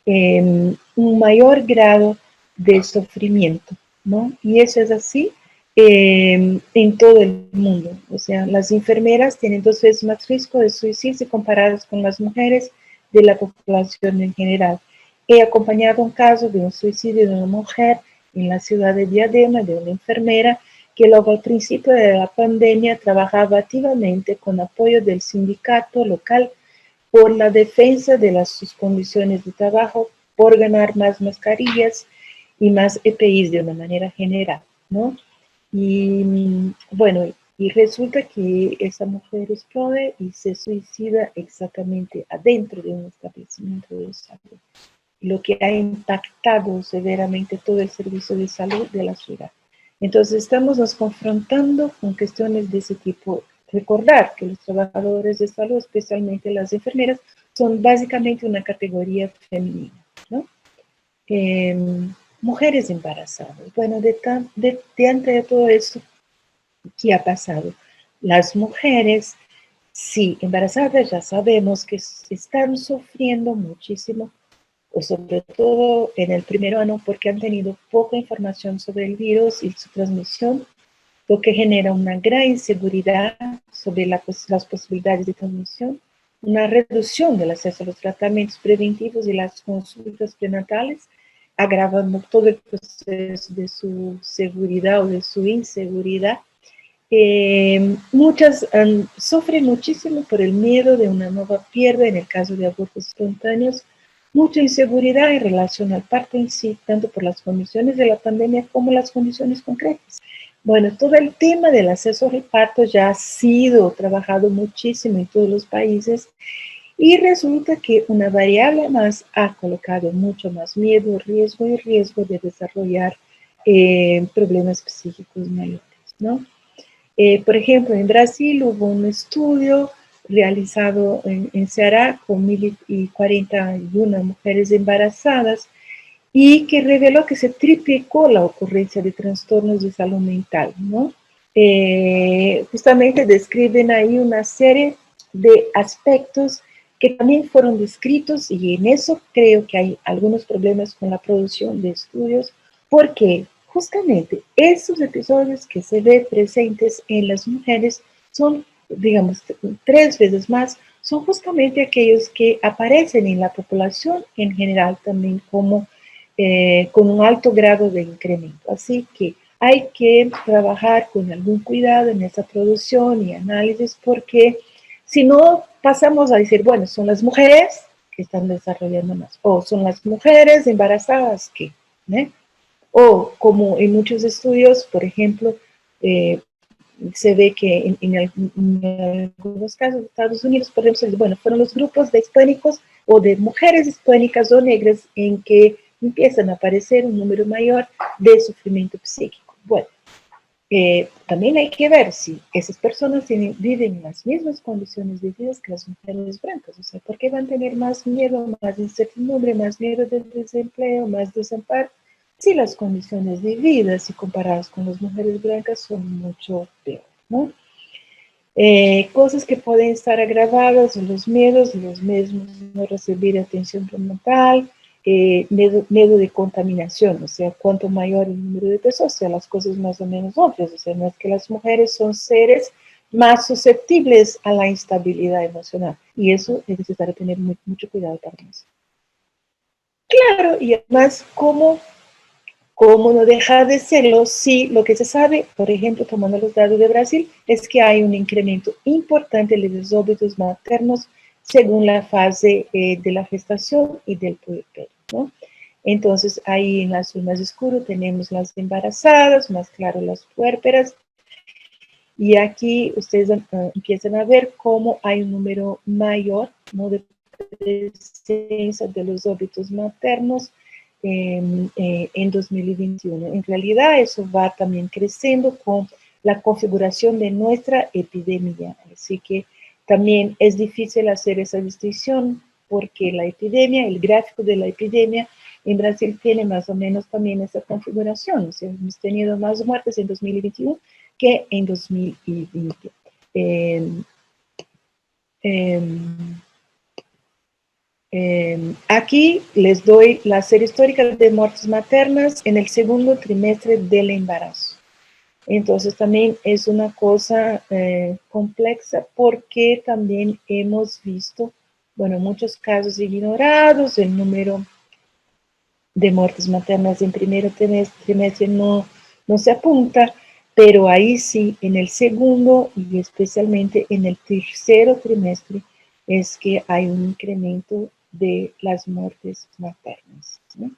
un mayor grado de sufrimiento, ¿no? Y eso es así en todo el mundo. O sea, las enfermeras tienen 2 veces más riesgo de suicidio comparadas con las mujeres de la población en general. He acompañado un caso de un suicidio de una mujer en la ciudad de Diadema, de una enfermera que luego al principio de la pandemia trabajaba activamente con apoyo del sindicato local por la defensa de sus condiciones de trabajo, por ganar más mascarillas y más EPIs de una manera general, ¿no? Y bueno, y resulta que esa mujer explode y se suicida exactamente adentro de un establecimiento de salud, lo que ha impactado severamente todo el servicio de salud de la ciudad. Entonces estamos nos confrontando con cuestiones de ese tipo. Recordar que los trabajadores de salud, especialmente las enfermeras, son básicamente una categoría femenina, ¿no? Mujeres embarazadas. Bueno, de ante de todo eso, ¿qué ha pasado? Las mujeres, sí, embarazadas, ya sabemos que están sufriendo muchísimo, o sobre todo en el primer año, porque han tenido poca información sobre el virus y su transmisión, lo que genera una gran inseguridad sobre las posibilidades de transmisión, una reducción del acceso a los tratamientos preventivos y las consultas prenatales, agravando todo el proceso de su seguridad o de su inseguridad. Muchas sufren muchísimo por el miedo de una nueva pérdida en el caso de abortos espontáneos, mucha inseguridad en relación al parto en sí, tanto por las condiciones de la pandemia como las condiciones concretas. Bueno, todo el tema del acceso al parto ya ha sido trabajado muchísimo en todos los países y resulta que una variable más ha colocado mucho más miedo, riesgo y riesgo de desarrollar problemas psíquicos mayores, ¿no? Por ejemplo, en Brasil hubo un estudio realizado en Ceará con 1.041 mujeres embarazadas y que reveló que se triplicó la ocurrencia de trastornos de salud mental, ¿no? Justamente describen ahí una serie de aspectos que también fueron descritos, y en eso creo que hay algunos problemas con la producción de estudios, porque justamente esos episodios que se ven presentes en las mujeres son, digamos, 3 veces más, son justamente aquellos que aparecen en la población en general también como con un alto grado de incremento. Así que hay que trabajar con algún cuidado en esa producción y análisis, porque si no pasamos a decir, bueno, son las mujeres que están desarrollando más, o son las mujeres embarazadas que, ¿eh? O como en muchos estudios, por ejemplo, se ve que en algunos casos de Estados Unidos, por ejemplo, bueno, fueron los grupos de hispánicos o de mujeres hispánicas o negras en que empiezan a aparecer un número mayor de sufrimiento psíquico. Bueno, también hay que ver si esas personas viven en las mismas condiciones de vida que las mujeres blancas, o sea, ¿por qué van a tener más miedo, más incertidumbre, más miedo del desempleo, más desamparo? Si las condiciones de vida, si comparadas con las mujeres blancas, son mucho peor, ¿no? Cosas que pueden estar agravadas, los miedos no recibir atención prenatal, miedo de contaminación, o sea, cuanto mayor el número de personas, o sea, las cosas más o menos obvias, o sea, no es que las mujeres son seres más susceptibles a la instabilidad emocional, y eso es necesario tener mucho cuidado para eso. Claro, y además, ¿cómo no deja de serlo si lo que se sabe, por ejemplo, tomando los datos de Brasil, es que hay un incremento importante de los óbitos maternos según la fase de la gestación y del puerperio, ¿no? Entonces, ahí en el azul más oscuro tenemos las embarazadas, más claro las puérperas, y aquí ustedes empiezan a ver cómo hay un número mayor, ¿no?, de presencia de los óbitos maternos en 2021. En realidad eso va también creciendo con la configuración de nuestra epidemia, así que también es difícil hacer esa distinción porque la epidemia, el gráfico de la epidemia en Brasil tiene más o menos también esa configuración, o sea, hemos tenido más muertes en 2021 que en 2020. Aquí les doy la serie histórica de muertes maternas en el segundo trimestre del embarazo. Entonces también es una cosa compleja porque también hemos visto, bueno, muchos casos ignorados, el número de muertes maternas en primer trimestre no se apunta, pero ahí sí, en el segundo y especialmente en el tercer trimestre es que hay un incremento de las muertes maternas, ¿no?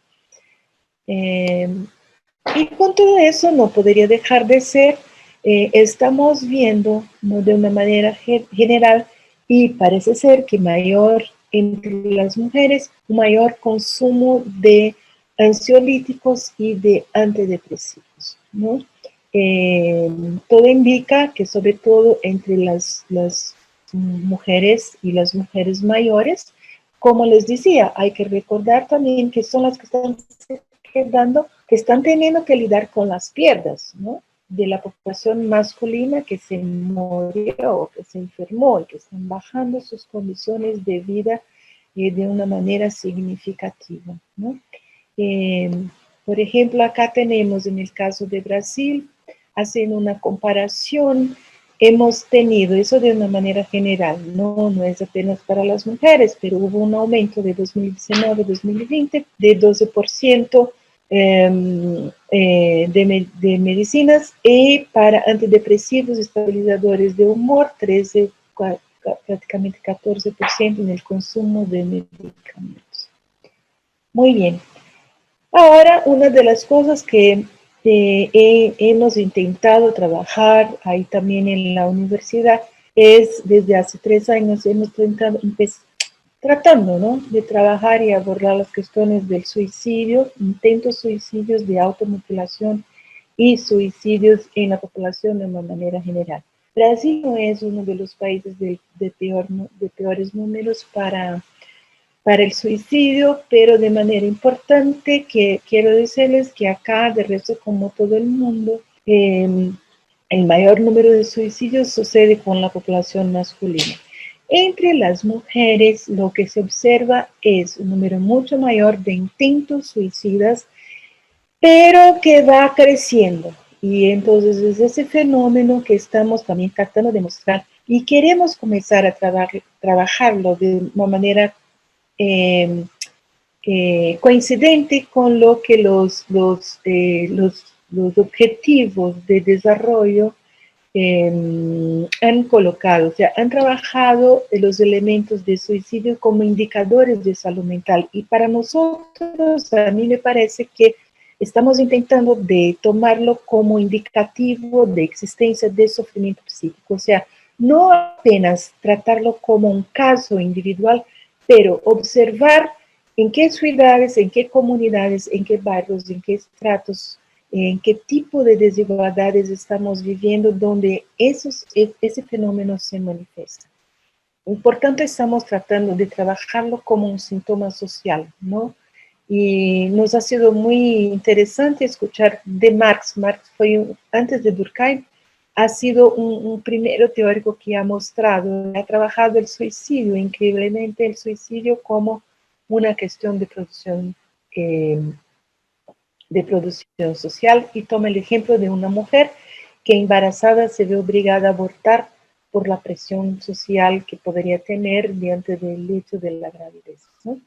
Y con todo eso no podría dejar de ser, estamos viendo, ¿no?, de una manera general, y parece ser que mayor entre las mujeres, un mayor consumo de ansiolíticos y de antidepresivos, ¿no? Todo indica que sobre todo entre las mujeres y las mujeres mayores, como les decía, hay que recordar también que son las que están quedando, que están teniendo que lidiar con las pérdidas, ¿no?, de la población masculina que se murió o que se enfermó y que están bajando sus condiciones de vida de una manera significativa, ¿no? Por ejemplo, acá tenemos en el caso de Brasil, haciendo una comparación, hemos tenido eso de una manera general, no es apenas para las mujeres, pero hubo un aumento de 2019 a 2020 de 12% de medicinas, y para antidepresivos, estabilizadores de humor, prácticamente 14% en el consumo de medicamentos. Muy bien. Ahora, una de las cosas que hemos intentado trabajar ahí también en la universidad es, desde hace 3 años, hemos intentado tratando, ¿no?, de trabajar y abordar las cuestiones del suicidio, intentos suicidios, de automutilación y suicidios en la población de una manera general. Brasil no es uno de los países de peores números para el suicidio, pero de manera importante que quiero decirles que acá, de resto como todo el mundo, el mayor número de suicidios sucede con la población masculina. Entre las mujeres, lo que se observa es un número mucho mayor de intentos suicidas, pero que va creciendo. Y entonces es ese fenómeno que estamos también tratando de mostrar y queremos comenzar a trabajarlo de una manera coincidente con lo que los objetivos de desarrollo han colocado, o sea, han trabajado los elementos de suicidio como indicadores de salud mental. Y para nosotros, a mí me parece que estamos intentando de tomarlo como indicativo de existencia de sufrimiento psíquico, o sea, no apenas tratarlo como un caso individual, pero observar en qué ciudades, en qué comunidades, en qué barrios, en qué estratos, en qué tipo de desigualdades estamos viviendo donde ese fenómeno se manifiesta. Por tanto, estamos tratando de trabajarlo como un síntoma social, ¿no? Y nos ha sido muy interesante escuchar de Marx. Marx fue, antes de Durkheim, ha sido un primero teórico que ha mostrado, ha trabajado el suicidio, increíblemente el suicidio como una cuestión de producción social, y toma el ejemplo de una mujer que embarazada se ve obligada a abortar por la presión social que podría tener diante del hecho de la gravidez, ¿no?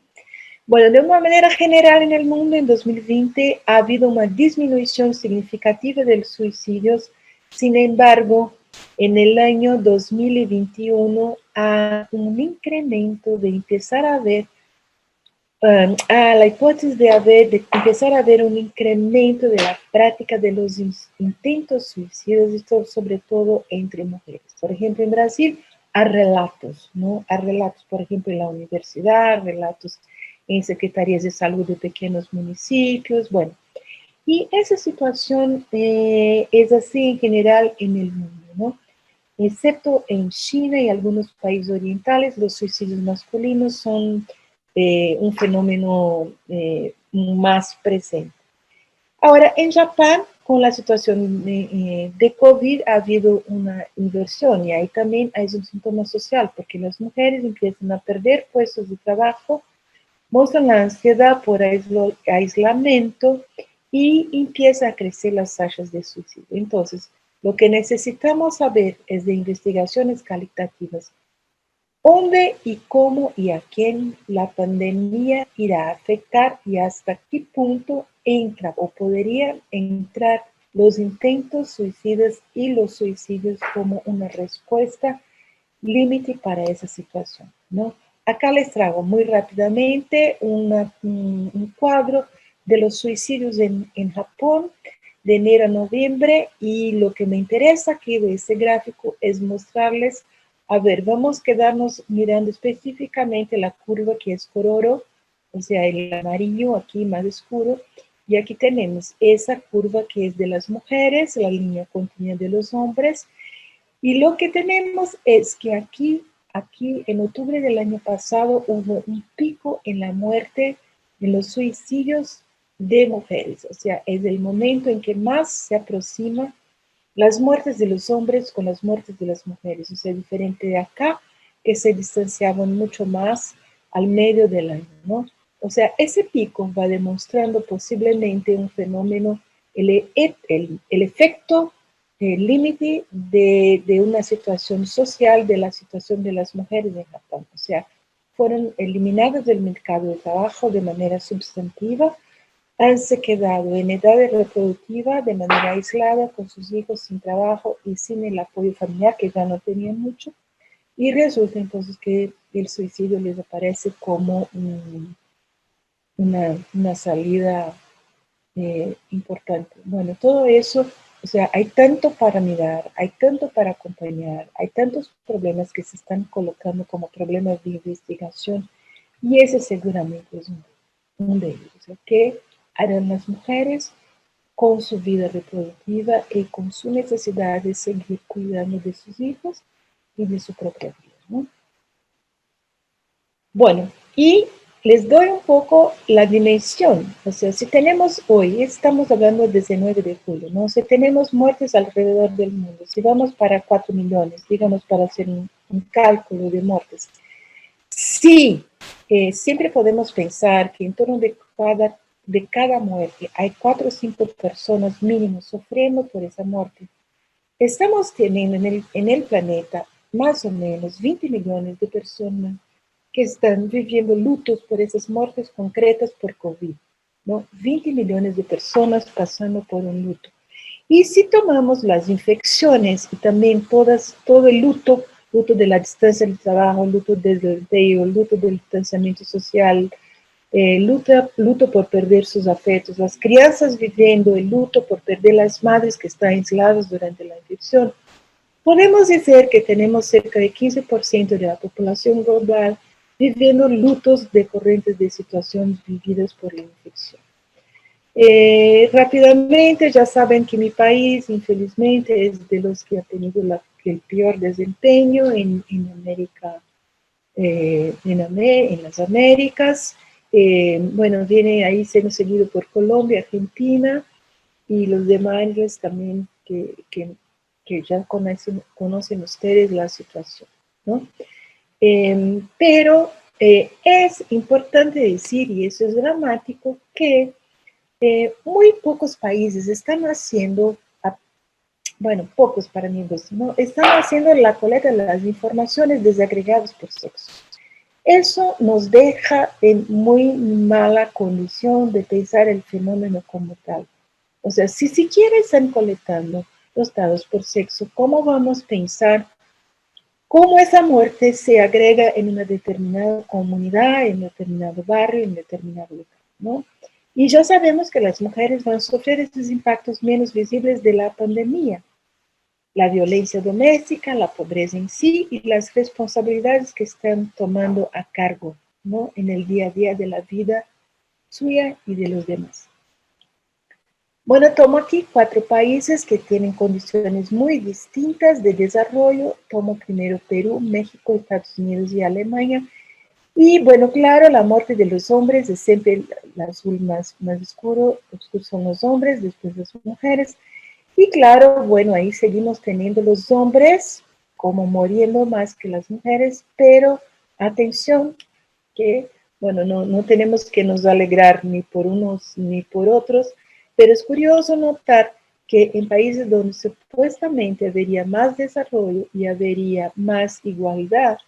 Bueno, de una manera general en el mundo, en 2020 ha habido una disminución significativa de los suicidios. Sin embargo, en el año 2021 hay un incremento de empezar a ver la hipótesis de empezar a haber un incremento de la práctica de los intentos suicidas, esto sobre todo entre mujeres. Por ejemplo, en Brasil hay relatos, ¿no? Hay relatos, por ejemplo, en la universidad, relatos en secretarías de salud de pequeños municipios, bueno. Y esa situación es así en general en el mundo, ¿no? Excepto en China y algunos países orientales, los suicidios masculinos son un fenómeno más presente. Ahora, en Japón, con la situación de COVID, ha habido una inversión y ahí también hay un síntoma social, porque las mujeres empiezan a perder puestos de trabajo, muestran la ansiedad por aislamiento y empieza a crecer las tasas de suicidio. Entonces, lo que necesitamos saber es de investigaciones calitativas. ¿Dónde y cómo y a quién la pandemia irá a afectar y hasta qué punto entra o podrían entrar los intentos suicidas y los suicidios como una respuesta límite para esa situación, ¿no? Acá les traigo muy rápidamente un cuadro de los suicidios en Japón de enero a noviembre, y lo que me interesa aquí de este gráfico es mostrarles, a ver, vamos a quedarnos mirando específicamente la curva que es color, o sea, el amarillo aquí más oscuro, y aquí tenemos esa curva que es de las mujeres, la línea continua de los hombres, y lo que tenemos es que aquí en octubre del año pasado hubo un pico en la muerte, en los suicidios de mujeres. O sea, es el momento en que más se aproxima las muertes de los hombres con las muertes de las mujeres. O sea, diferente de acá, que se distanciaban mucho más al medio del año, ¿no? O sea, ese pico va demostrando posiblemente un fenómeno, el efecto límite de una situación social, de la situación de las mujeres en Japón. O sea, fueron eliminadas del mercado de trabajo de manera sustantiva, han se quedado en edad reproductiva de manera aislada, con sus hijos sin trabajo y sin el apoyo familiar, que ya no tenían mucho, y resulta entonces que el suicidio les aparece como una salida importante. Bueno, todo eso, o sea, hay tanto para mirar, hay tanto para acompañar, hay tantos problemas que se están colocando como problemas de investigación Y ese seguramente es un de ellos. O sea, ¿qué harán las mujeres con su vida reproductiva y con su necesidad de seguir cuidando de sus hijos y de su propia vida, ¿no? Bueno, y les doy un poco la dimensión. O sea, si tenemos hoy, estamos hablando desde 9 de julio, ¿no? Si tenemos muertes alrededor del mundo, si vamos para 4 millones, digamos, para hacer un cálculo de muertes, sí, siempre podemos pensar que en torno de cada muerte hay 4 o 5 personas mínimo sufriendo por esa muerte. Estamos teniendo en el planeta más o menos 20 millones de personas que están viviendo lutos por esas muertes concretas por COVID, ¿no? 20 millones de personas pasando por un luto. Y si tomamos las infecciones y también todo el luto de la distancia del trabajo, luto del desempleo, luto del distanciamiento social, luto por perder sus afectos, las crianzas viviendo el luto por perder las madres que están aisladas durante la infección, podemos decir que tenemos cerca de 15% de la población global viviendo lutos decorrentes de situaciones vividas por la infección. Rápidamente, ya saben que mi país, infelizmente, es de los que ha tenido el peor desempeño en América, en las Américas. Bueno, viene ahí siendo seguido por Colombia, Argentina y los demás también que ya conocen ustedes la situación, ¿no? Pero es importante decir, y eso es dramático, que muy pocos países están haciendo, bueno, pocos para mí, ¿no? Están haciendo la colecta de las informaciones desagregadas por sexo. Eso nos deja en muy mala condición de pensar el fenómeno como tal. O sea, si siquiera están colectando los datos por sexo, ¿cómo vamos a pensar cómo esa muerte se agrega en una determinada comunidad, en un determinado barrio, en un determinado lugar, ¿no? Y ya sabemos que las mujeres van a sufrir estos impactos menos visibles de la pandemia. La violencia doméstica, la pobreza en sí y las responsabilidades que están tomando a cargo, ¿no? En el día a día de la vida suya y de los demás. Bueno, tomo aquí 4 países que tienen condiciones muy distintas de desarrollo. Tomo primero Perú, México, Estados Unidos y Alemania. Y bueno, claro, la muerte de los hombres es siempre el azul más oscuro son los hombres, después las mujeres. Y claro, bueno, ahí seguimos teniendo los hombres como muriendo más que las mujeres, pero atención que, bueno, no tenemos que nos alegrar ni por unos ni por otros, pero es curioso notar que en países donde supuestamente habría más desarrollo y habría más igualdad,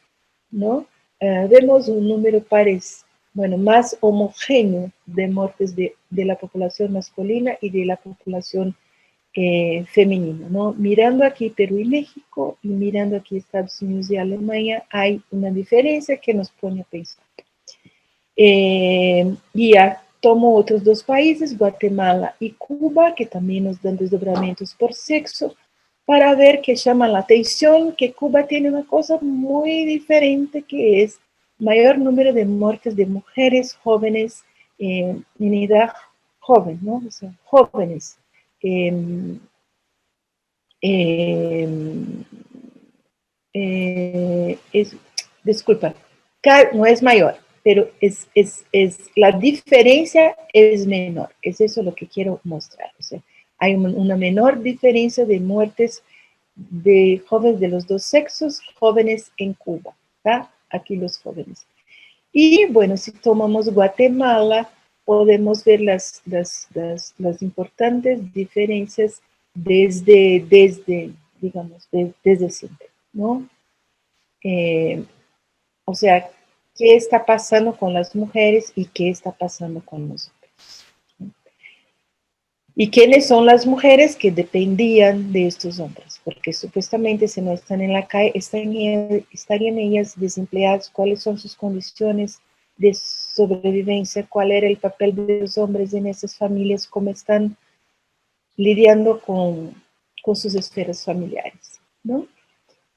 ¿no? Vemos un número más homogéneo de muertes de la población masculina y de la población femenina, ¿no? Mirando aquí Perú y México y mirando aquí Estados Unidos y Alemania, hay una diferencia que nos pone a pensar. Y ya tomo otros 2 países, Guatemala y Cuba, que también nos dan desdobramientos por sexo, para ver que llama la atención que Cuba tiene una cosa muy diferente, que es mayor número de muertes de mujeres jóvenes en edad joven, ¿no? O sea, jóvenes. Disculpa, no es mayor, pero la diferencia es menor. Es eso lo que quiero mostrar. O sea, hay una menor diferencia de muertes de jóvenes de los 2 sexos, jóvenes en Cuba, ¿tá? Aquí los jóvenes. Y bueno, si tomamos Guatemala, podemos ver las importantes diferencias desde siempre, ¿no? O sea, ¿qué está pasando con las mujeres y qué está pasando con los hombres? ¿Y quiénes son las mujeres que dependían de estos hombres? Porque supuestamente si no están en la calle, estarían ellas desempleadas. ¿Cuáles son sus condiciones de sobrevivencia? ¿Cuál era el papel de los hombres en esas familias? ¿Cómo están lidiando con sus esferas familiares? ¿No?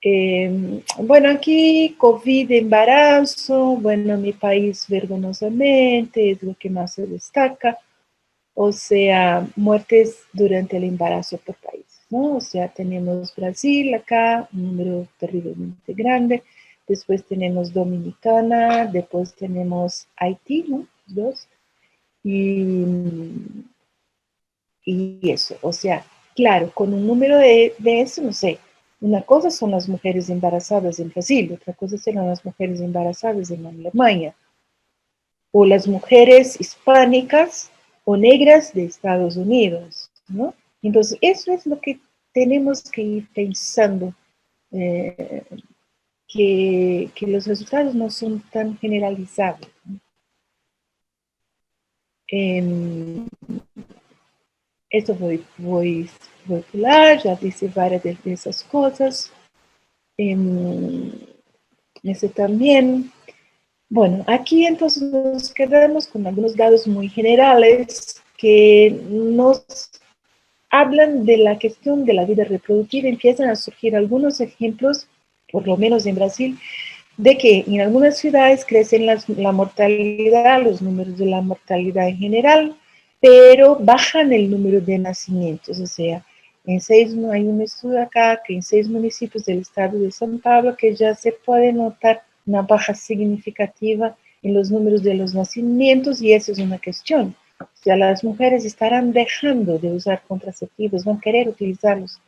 Bueno, aquí COVID, embarazo, bueno, en mi país vergonzosamente es lo que más se destaca, o sea, muertes durante el embarazo por país, ¿no? O sea, tenemos Brasil acá, un número terriblemente grande, después tenemos Dominicana, después tenemos Haití, ¿no? Dos, y, y eso, o sea, claro, con un número de eso, no sé, una cosa son las mujeres embarazadas en Brasil, otra cosa serán las mujeres embarazadas en Alemania, o las mujeres hispánicas o negras de Estados Unidos, ¿no? Entonces, eso es lo que tenemos que ir pensando, eh, que los resultados no son tan generalizados, ¿no? Esto voy a pular, ya dice varias de esas cosas. Ese también. Bueno, aquí entonces nos quedamos con algunos datos muy generales que nos hablan de la cuestión de la vida reproductiva. Empiezan a surgir algunos ejemplos, por lo menos en Brasil, de que en algunas ciudades crecen la mortalidad, los números de la mortalidad en general, pero bajan el número de nacimientos. O sea, hay un estudio acá que en 6 municipios del estado de São Paulo que ya se puede notar una baja significativa en los números de los nacimientos, y eso es una cuestión. O sea, las mujeres estarán dejando de usar contraceptivos, van a querer utilizarlos.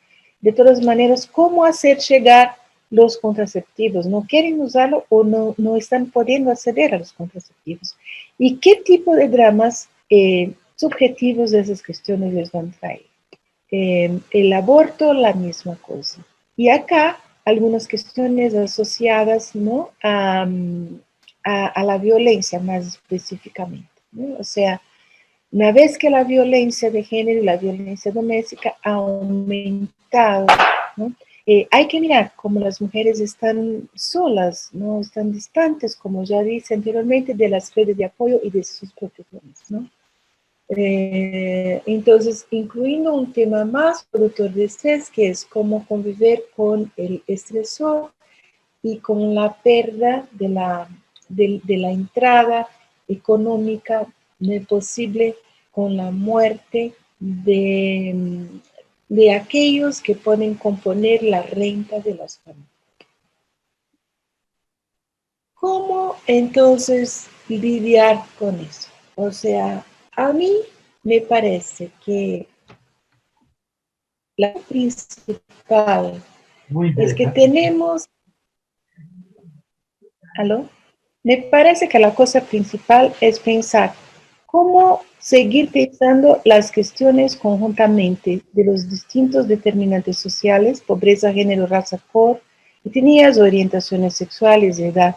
De todas maneras, ¿cómo hacer llegar los contraceptivos? ¿No quieren usarlo o no están pudiendo acceder a los contraceptivos? ¿Y qué tipo de dramas subjetivos de esas cuestiones les van a traer? El aborto, la misma cosa. Y acá, algunas cuestiones asociadas, ¿no?, a la violencia más específicamente, ¿no? O sea, una vez que la violencia de género y la violencia doméstica ha aumentado, ¿no? Hay que mirar cómo las mujeres están solas, ¿no? Están distantes, como ya dije anteriormente, de las redes de apoyo y de sus profesiones, ¿no? Entonces, incluyendo un tema más productor de estrés, que es cómo convivir con el estresor y con la pérdida de la entrada económica posible, con la muerte de aquellos que pueden componer la renta de las familias. ¿Cómo entonces lidiar con eso? O sea, a mí me parece que la principal es que tenemos... ¿Aló? Me parece que la cosa principal es pensar cómo seguir pensando las cuestiones conjuntamente de los distintos determinantes sociales, pobreza, género, raza, color, etnias, orientaciones sexuales, edad,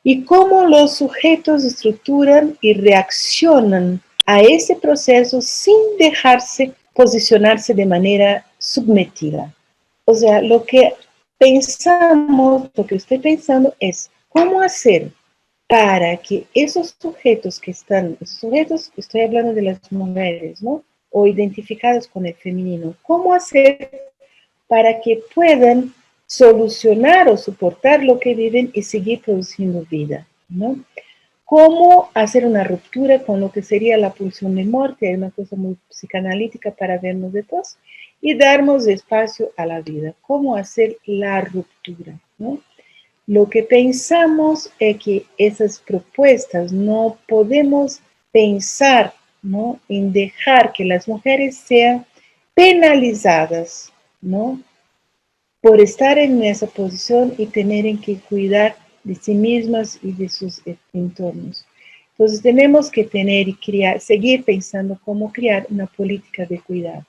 y cómo los sujetos estructuran y reaccionan a ese proceso sin dejarse posicionarse de manera submetida. O sea, lo que estoy pensando es cómo hacer para que esos sujetos estoy hablando de las mujeres, ¿no? O identificadas con el femenino, cómo hacer para que puedan solucionar o soportar lo que viven y seguir produciendo vida, ¿no? ¿Cómo hacer una ruptura con lo que sería la pulsión de muerte? Hay una cosa muy psicanalítica para vernos de todos y darnos espacio a la vida. ¿Cómo hacer la ruptura, ¿no? Lo que pensamos es que esas propuestas no podemos pensar, ¿no?, en dejar que las mujeres sean penalizadas, ¿no?, por estar en esa posición y tener que cuidar de sí mismas y de sus entornos. Entonces tenemos que tener y seguir pensando cómo crear una política de cuidado,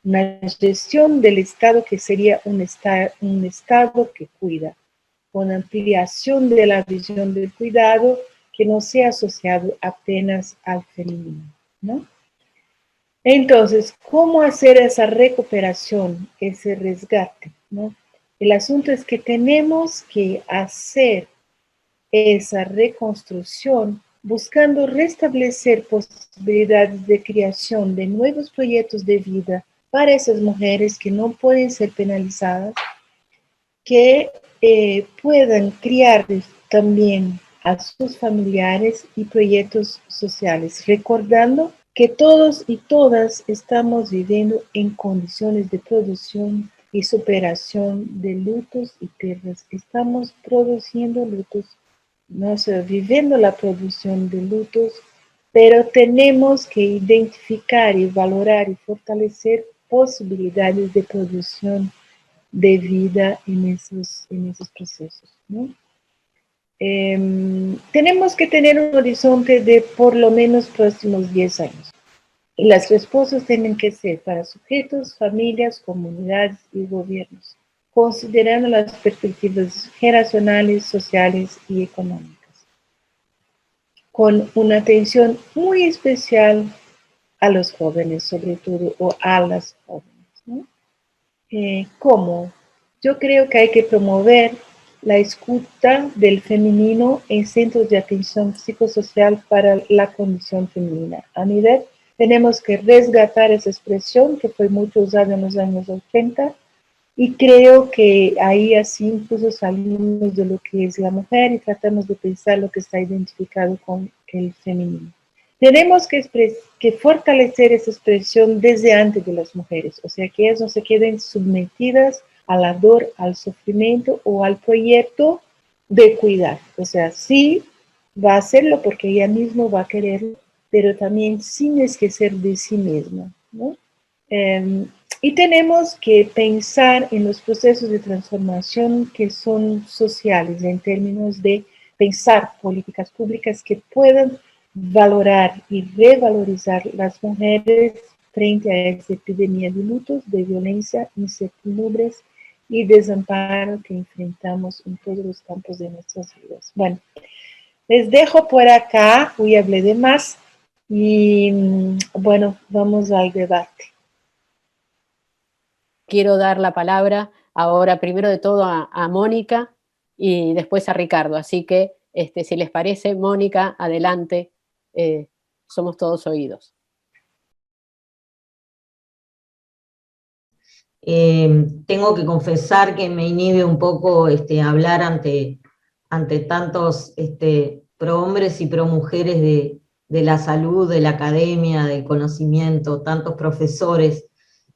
una gestión del Estado que sería un Estado que cuida, con ampliación de la visión del cuidado que no sea asociado apenas al femenino, ¿no? Entonces, ¿cómo hacer esa recuperación, ese resgate, ¿no? El asunto es que tenemos que hacer esa reconstrucción buscando restablecer posibilidades de creación de nuevos proyectos de vida para esas mujeres que no pueden ser penalizadas, que puedan criar también a sus familiares y proyectos sociales, recordando que todos y todas estamos viviendo en condiciones de producción y superación de lutos y pérdidas. Estamos produciendo lutos, no sé, viviendo la producción de lutos, pero tenemos que identificar y valorar y fortalecer posibilidades de producción de vida en esos procesos, ¿no? Tenemos que tener un horizonte de por lo menos próximos 10 años. Y las respuestas tienen que ser para sujetos, familias, comunidades y gobiernos, considerando las perspectivas generacionales, sociales y económicas, con una atención muy especial a los jóvenes, sobre todo, o a las jóvenes, ¿no? ¿Cómo? Yo creo que hay que promover la escucha del femenino en centros de atención psicosocial para la condición femenina. A mi ver, tenemos que resgatar esa expresión que fue mucho usada en los años 80 y creo que ahí así incluso salimos de lo que es la mujer y tratamos de pensar lo que está identificado con el femenino. Tenemos que fortalecer esa expresión desde antes de las mujeres, o sea, que ellas no se queden sometidas a la dolor, al sufrimiento o al proyecto de cuidar. O sea, sí va a hacerlo porque ella misma va a quererlo, pero también sin esquecer de sí misma, ¿no? Y tenemos que pensar en los procesos de transformación que son sociales, en términos de pensar políticas públicas que puedan valorar y revalorizar las mujeres frente a esta epidemia de lutos, de violencia, incertidumbres y desamparo que enfrentamos en todos los campos de nuestras vidas. Bueno, les dejo por acá, hoy hablé de más y bueno, vamos al debate. Quiero dar la palabra ahora, primero de todo, a Mónica y después a Ricardo. Así que, si les parece, Mónica, adelante, somos todos oídos. Tengo que confesar que me inhibe un poco hablar ante tantos prohombres y promujeres de la salud, de la academia, del conocimiento, tantos profesores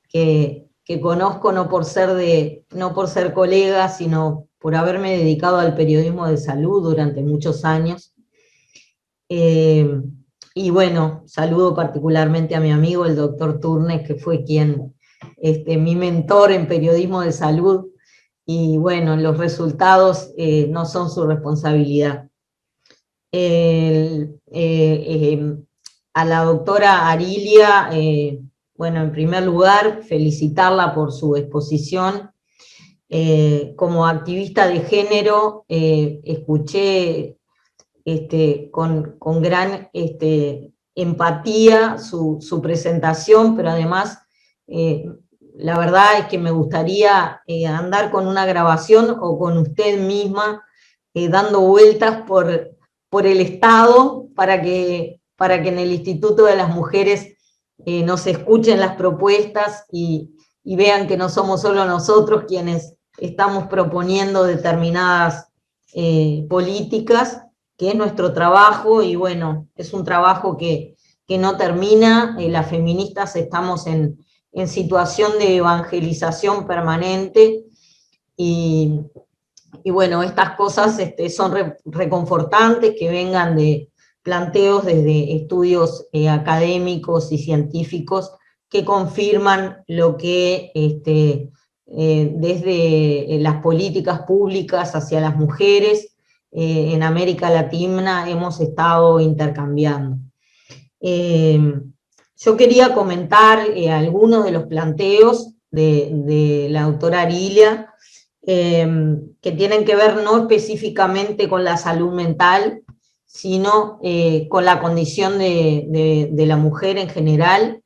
que conozco no por ser colega, sino por haberme dedicado al periodismo de salud durante muchos años. Y bueno, saludo particularmente a mi amigo, el doctor Turnes, que fue mi mentor en periodismo de salud, y bueno, los resultados no son su responsabilidad. A la doctora Arilia, bueno, en primer lugar, felicitarla por su exposición. Como activista de género, escuché con gran empatía su presentación, pero además la verdad es que me gustaría andar con una grabación o con usted misma dando vueltas por el Estado para que en el Instituto de las Mujeres nos escuchen las propuestas y vean que no somos solo nosotros quienes estamos proponiendo determinadas políticas, que es nuestro trabajo, y bueno, es un trabajo que no termina. Las feministas estamos en situación de evangelización permanente, y bueno, estas cosas son reconfortantes, que vengan de planteos desde estudios académicos y científicos que confirman lo que desde las políticas públicas hacia las mujeres en América Latina hemos estado intercambiando. Yo quería comentar algunos de los planteos de la doctora Arilia, que tienen que ver no específicamente con la salud mental, sino con la condición de la mujer en general.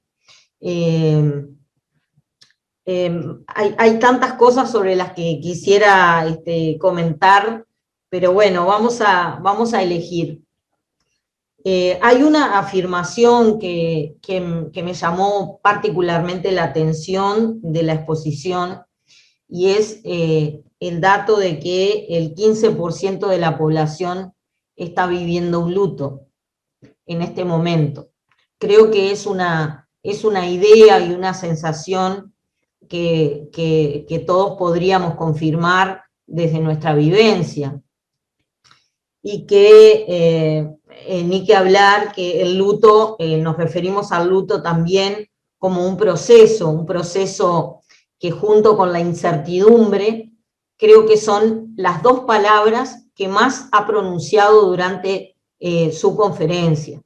Hay tantas cosas sobre las que quisiera comentar, pero bueno, vamos a elegir. Hay una afirmación que me llamó particularmente la atención de la exposición, y es el dato de que el 15% de la población está viviendo un luto en este momento. Creo que es una idea y una sensación que todos podríamos confirmar desde nuestra vivencia. Y que ni que hablar que el luto, nos referimos al luto también como un proceso que junto con la incertidumbre, creo que son las dos palabras que más ha pronunciado durante su conferencia.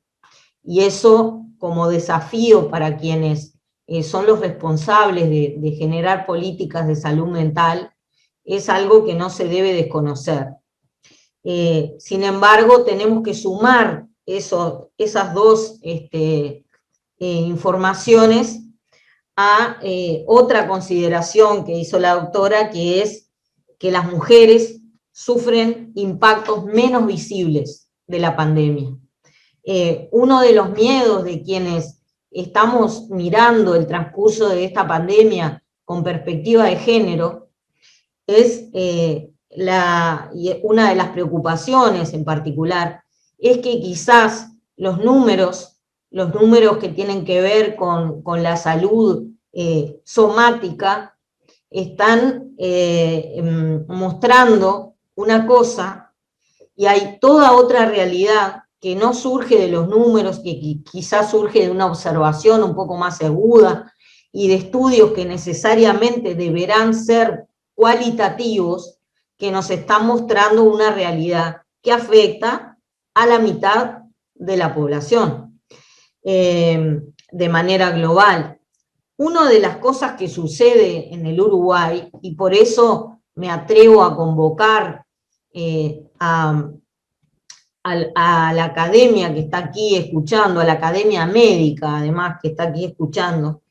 Y eso, como desafío para quienes son los responsables de generar políticas de salud mental, es algo que no se debe desconocer. Sin embargo, tenemos que sumar esas dos informaciones a otra consideración que hizo la doctora, que es que las mujeres sufren impactos menos visibles de la pandemia. Uno de los miedos de quienes estamos mirando el transcurso de esta pandemia con perspectiva de género es una de las preocupaciones en particular, es que quizás los números que tienen que ver con la salud somática están mostrando una cosa, y hay toda otra realidad que no surge de los números, que quizás surge de una observación un poco más aguda y de estudios que necesariamente deberán ser cualitativos, que nos están mostrando una realidad que afecta a la mitad de la población de manera global. Una de las cosas que sucede en el Uruguay, y por eso me atrevo a convocar a la academia que está aquí escuchando, a la academia médica además que está aquí escuchando,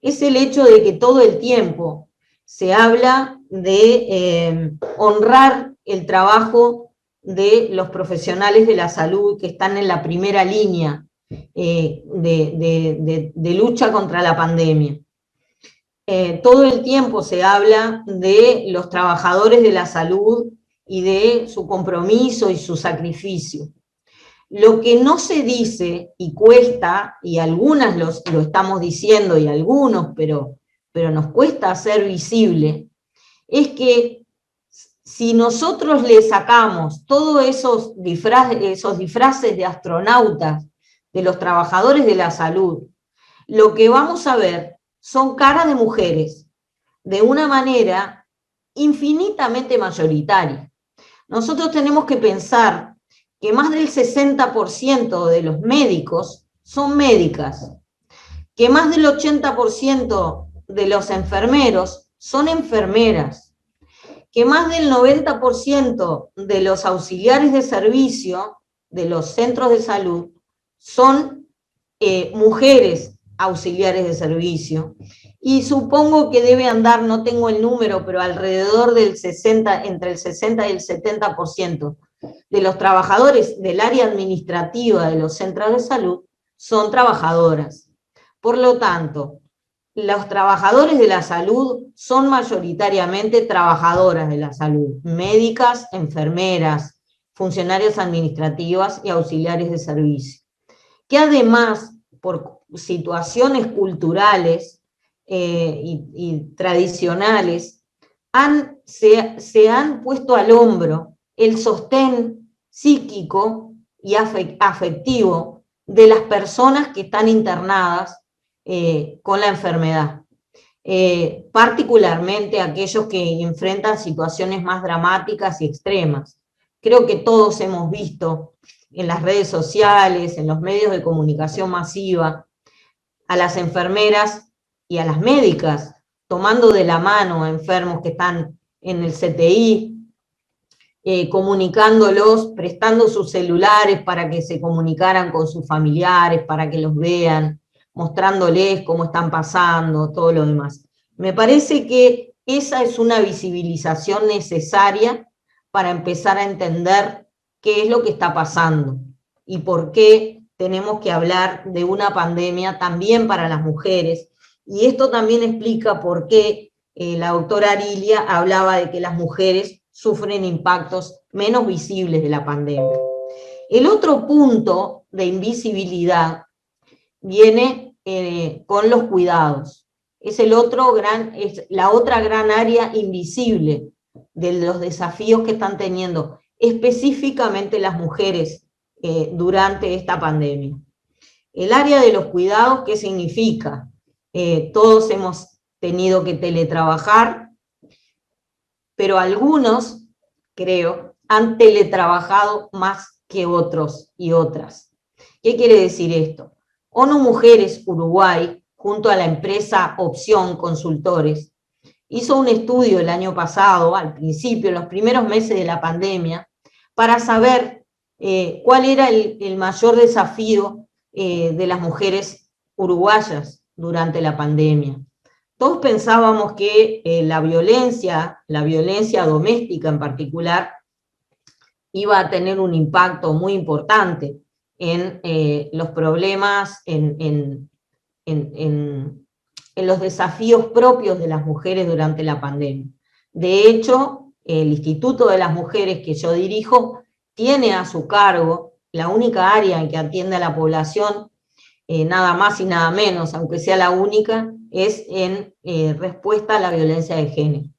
es el hecho de que todo el tiempo se habla de honrar el trabajo de los profesionales de la salud que están en la primera línea de lucha contra la pandemia. Todo el tiempo se habla de los trabajadores de la salud y de su compromiso y su sacrificio. Lo que no se dice y cuesta, y algunas lo estamos diciendo y algunos, pero nos cuesta hacer visible, es que si nosotros le sacamos todos esos disfraces de astronautas de los trabajadores de la salud, lo que vamos a ver son caras de mujeres de una manera infinitamente mayoritaria. Nosotros tenemos que pensar que más del 60% de los médicos son médicas, que más del 80% de los enfermeros son enfermeras, que más del 90% de los auxiliares de servicio de los centros de salud son mujeres auxiliares de servicio, y supongo que debe andar, no tengo el número, pero alrededor del entre el 60 y el 70% de los trabajadores del área administrativa de los centros de salud son trabajadoras. Por lo tanto, los trabajadores de la salud son mayoritariamente trabajadoras de la salud, médicas, enfermeras, funcionarias administrativas y auxiliares de servicio, que además, por situaciones culturales y tradicionales, se han puesto al hombro el sostén psíquico y afectivo de las personas que están internadas con la enfermedad, particularmente aquellos que enfrentan situaciones más dramáticas y extremas. Creo que todos hemos visto en las redes sociales, en los medios de comunicación masiva, a las enfermeras y a las médicas tomando de la mano a enfermos que están en el CTI, comunicándolos, prestando sus celulares para que se comunicaran con sus familiares, para que los vean, mostrándoles cómo están pasando, todo lo demás. Me parece que esa es una visibilización necesaria para empezar a entender qué es lo que está pasando y por qué tenemos que hablar de una pandemia también para las mujeres. Y esto también explica por qué la doctora Arilia hablaba de que las mujeres sufren impactos menos visibles de la pandemia. El otro punto de invisibilidad viene con los cuidados. Es la otra gran área invisible de los desafíos que están teniendo específicamente las mujeres durante esta pandemia. El área de los cuidados, ¿qué significa? Todos hemos tenido que teletrabajar, pero algunos, creo, han teletrabajado más que otros y otras. ¿Qué quiere decir esto? ONU Mujeres Uruguay, junto a la empresa Opción Consultores, hizo un estudio el año pasado, al principio, en los primeros meses de la pandemia, para saber cuál era el mayor desafío de las mujeres uruguayas durante la pandemia. Todos pensábamos que la violencia doméstica en particular, iba a tener un impacto muy importante en los problemas, en los desafíos propios de las mujeres durante la pandemia. De hecho, el Instituto de las Mujeres que yo dirijo tiene a su cargo la única área en que atiende a la población, nada más y nada menos, aunque sea la única, es en respuesta a la violencia de género.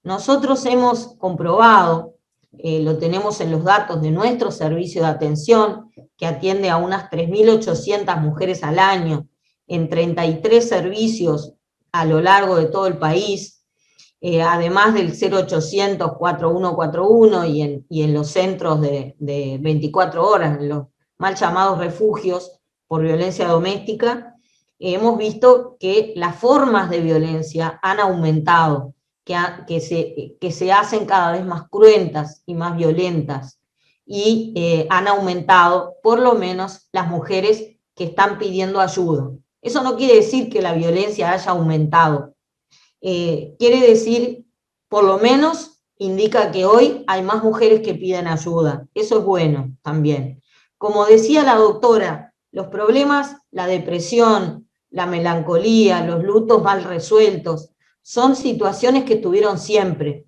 Nosotros hemos comprobado, lo tenemos en los datos de nuestro servicio de atención, que atiende a unas 3.800 mujeres al año, en 33 servicios a lo largo de todo el país, además del 0800 4141 y en los centros de 24 horas, en los mal llamados refugios por violencia doméstica, hemos visto que las formas de violencia han aumentado, que se hacen cada vez más cruentas y más violentas, y han aumentado por lo menos las mujeres que están pidiendo ayuda. Eso no quiere decir que la violencia haya aumentado, quiere decir, por lo menos, indica que hoy hay más mujeres que piden ayuda. Eso es bueno también. Como decía la doctora, los problemas, la depresión, la melancolía, los lutos mal resueltos, son situaciones que estuvieron siempre.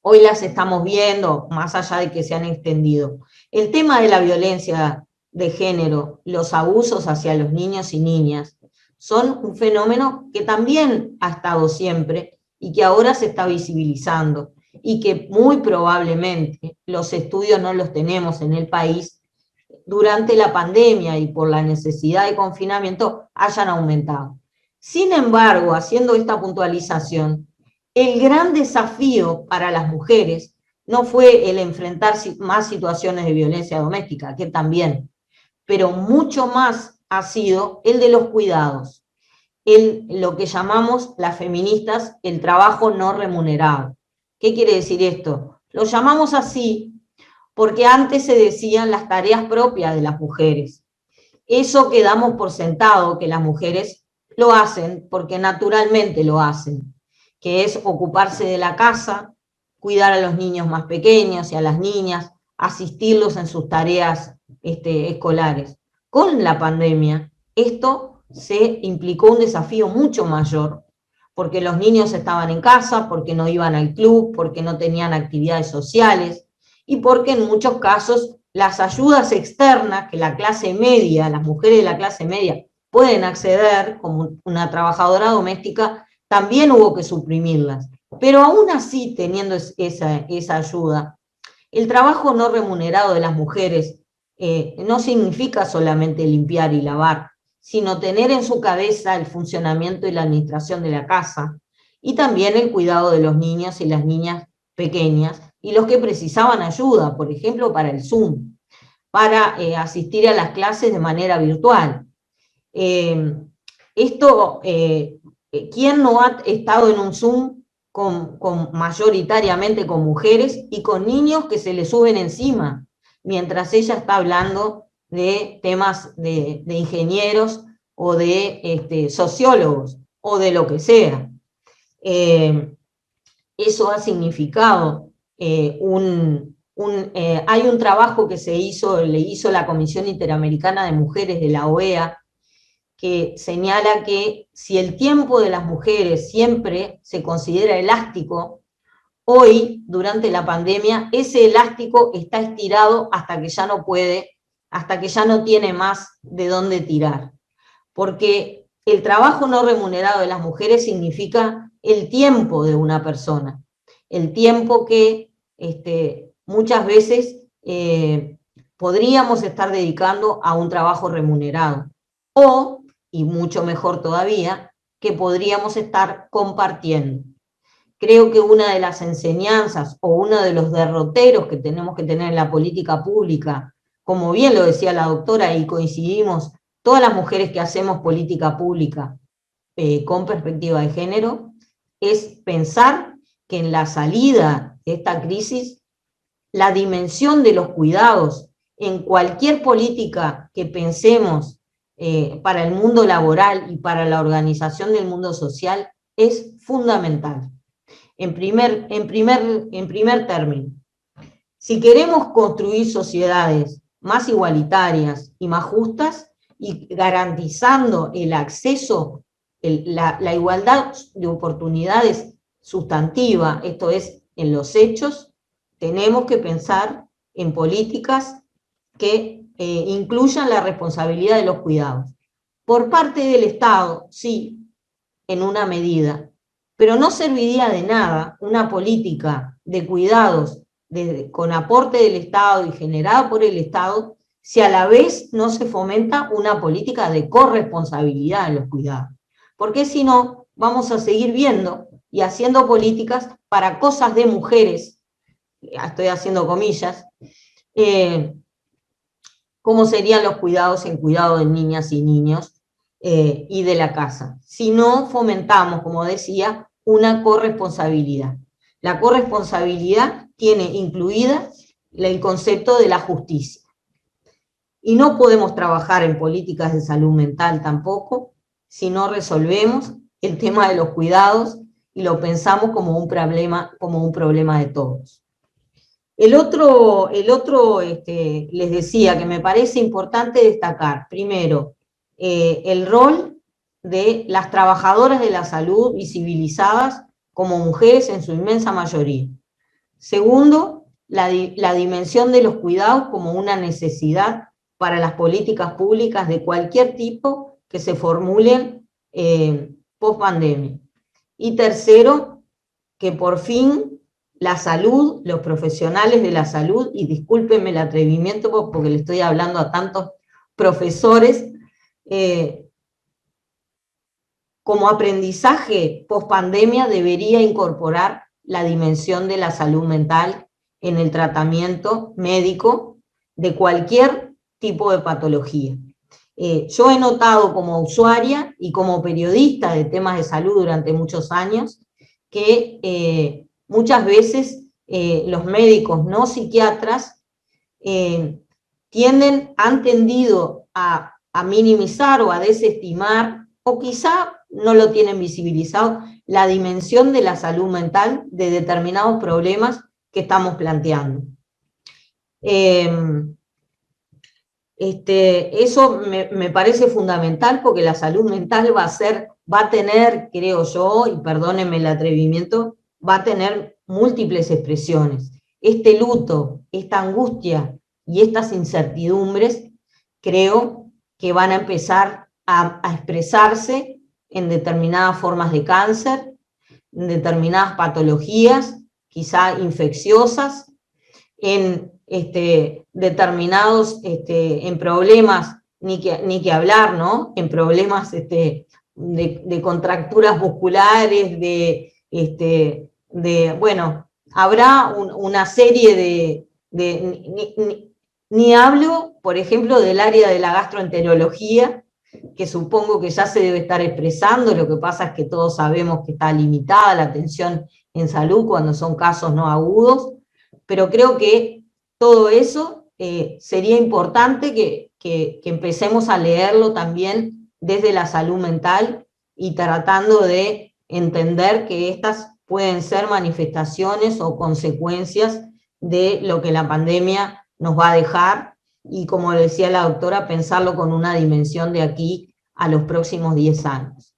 Hoy las estamos viendo, más allá de que se han extendido. El tema de la violencia de género, los abusos hacia los niños y niñas, son un fenómeno que también ha estado siempre y que ahora se está visibilizando, y que muy probablemente los estudios no los tenemos en el país, durante la pandemia y por la necesidad de confinamiento hayan aumentado. Sin embargo, haciendo esta puntualización, el gran desafío para las mujeres no fue el enfrentar más situaciones de violencia doméstica, que también, pero mucho más ha sido el de los cuidados, lo que llamamos las feministas el trabajo no remunerado. ¿Qué quiere decir esto? Lo llamamos así porque antes se decían las tareas propias de las mujeres. Eso que damos por sentado, que las mujeres lo hacen porque naturalmente lo hacen, que es ocuparse de la casa, cuidar a los niños más pequeños y a las niñas, asistirlos en sus tareas escolares. Con la pandemia, esto se implicó un desafío mucho mayor, porque los niños estaban en casa, porque no iban al club, porque no tenían actividades sociales, y porque en muchos casos las ayudas externas que la clase media, las mujeres de la clase media pueden acceder, como una trabajadora doméstica, también hubo que suprimirlas. Pero aún así, teniendo esa ayuda, el trabajo no remunerado de las mujeres no significa solamente limpiar y lavar, sino tener en su cabeza el funcionamiento y la administración de la casa, y también el cuidado de los niños y las niñas pequeñas, y los que precisaban ayuda, por ejemplo, para el Zoom, para asistir a las clases de manera virtual. ¿Quién no ha estado en un Zoom mayoritariamente con mujeres y con niños que se le suben encima, mientras ella está hablando de temas de ingenieros o de sociólogos, o de lo que sea? Eso ha significado hay un trabajo que le hizo la Comisión Interamericana de Mujeres de la OEA, que señala que si el tiempo de las mujeres siempre se considera elástico, hoy, durante la pandemia, ese elástico está estirado hasta que ya no puede, hasta que ya no tiene más de dónde tirar. Porque el trabajo no remunerado de las mujeres significa el tiempo de una persona, el tiempo que muchas veces podríamos estar dedicando a un trabajo remunerado, o, y mucho mejor todavía, que podríamos estar compartiendo. Creo que una de las enseñanzas o uno de los derroteros que tenemos que tener en la política pública, como bien lo decía la doctora y coincidimos todas las mujeres que hacemos política pública con perspectiva de género, es pensar que en la salida de esta crisis, la dimensión de los cuidados en cualquier política que pensemos para el mundo laboral y para la organización del mundo social es fundamental. En primer término, si queremos construir sociedades más igualitarias y más justas, y garantizando el acceso, la igualdad de oportunidades sustantiva, esto es, en los hechos, tenemos que pensar en políticas que incluyan la responsabilidad de los cuidados. Por parte del Estado, sí, en una medida, pero no serviría de nada una política de cuidados con aporte del Estado y generada por el Estado, si a la vez no se fomenta una política de corresponsabilidad en los cuidados. Porque si no, vamos a seguir viendo y haciendo políticas para cosas de mujeres, estoy haciendo comillas, como serían los cuidados en cuidado de niñas y niños y de la casa. Si no fomentamos, como decía, una corresponsabilidad. La corresponsabilidad tiene incluida el concepto de la justicia. Y no podemos trabajar en políticas de salud mental tampoco si no resolvemos el tema de los cuidados y lo pensamos como un problema de todos. El otro les decía que me parece importante destacar, primero, el rol de las trabajadoras de la salud visibilizadas como mujeres en su inmensa mayoría. Segundo, la dimensión de los cuidados como una necesidad para las políticas públicas de cualquier tipo que se formulen post pandemia. Y tercero, que por fin la salud, los profesionales de la salud, y discúlpenme el atrevimiento porque le estoy hablando a tantos profesores, como aprendizaje post pandemia debería incorporar la dimensión de la salud mental en el tratamiento médico de cualquier tipo de patología. Yo he notado como usuaria y como periodista de temas de salud durante muchos años que muchas veces los médicos no psiquiatras han tendido a minimizar o a desestimar, o quizá no lo tienen visibilizado, la dimensión de la salud mental de determinados problemas que estamos planteando. Eso me parece fundamental porque la salud mental va a tener, creo yo, y perdónenme el atrevimiento, va a tener múltiples expresiones. Este luto, esta angustia y estas incertidumbres creo que van a empezar a expresarse en determinadas formas de cáncer, en determinadas patologías, quizá infecciosas, en determinados, en problemas, ni que hablar, ¿no? En problemas de contracturas musculares, bueno, habrá una serie ni hablo, por ejemplo, del área de la gastroenterología, que supongo que ya se debe estar expresando, lo que pasa es que todos sabemos que está limitada la atención en salud cuando son casos no agudos, pero creo que todo eso sería importante que empecemos a leerlo también desde la salud mental y tratando de entender que estas pueden ser manifestaciones o consecuencias de lo que la pandemia nos va a dejar, y como decía la doctora, pensarlo con una dimensión de aquí a los próximos 10 años.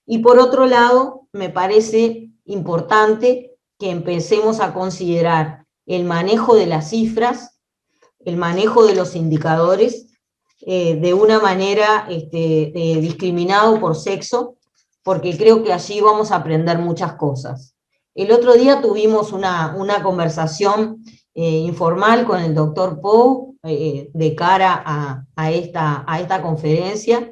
Y por otro lado, me parece importante que empecemos a considerar el manejo de las cifras, el manejo de los indicadores, de una manera discriminado por sexo, porque creo que allí vamos a aprender muchas cosas. El otro día tuvimos una conversación informal con el doctor Pou de cara a esta conferencia,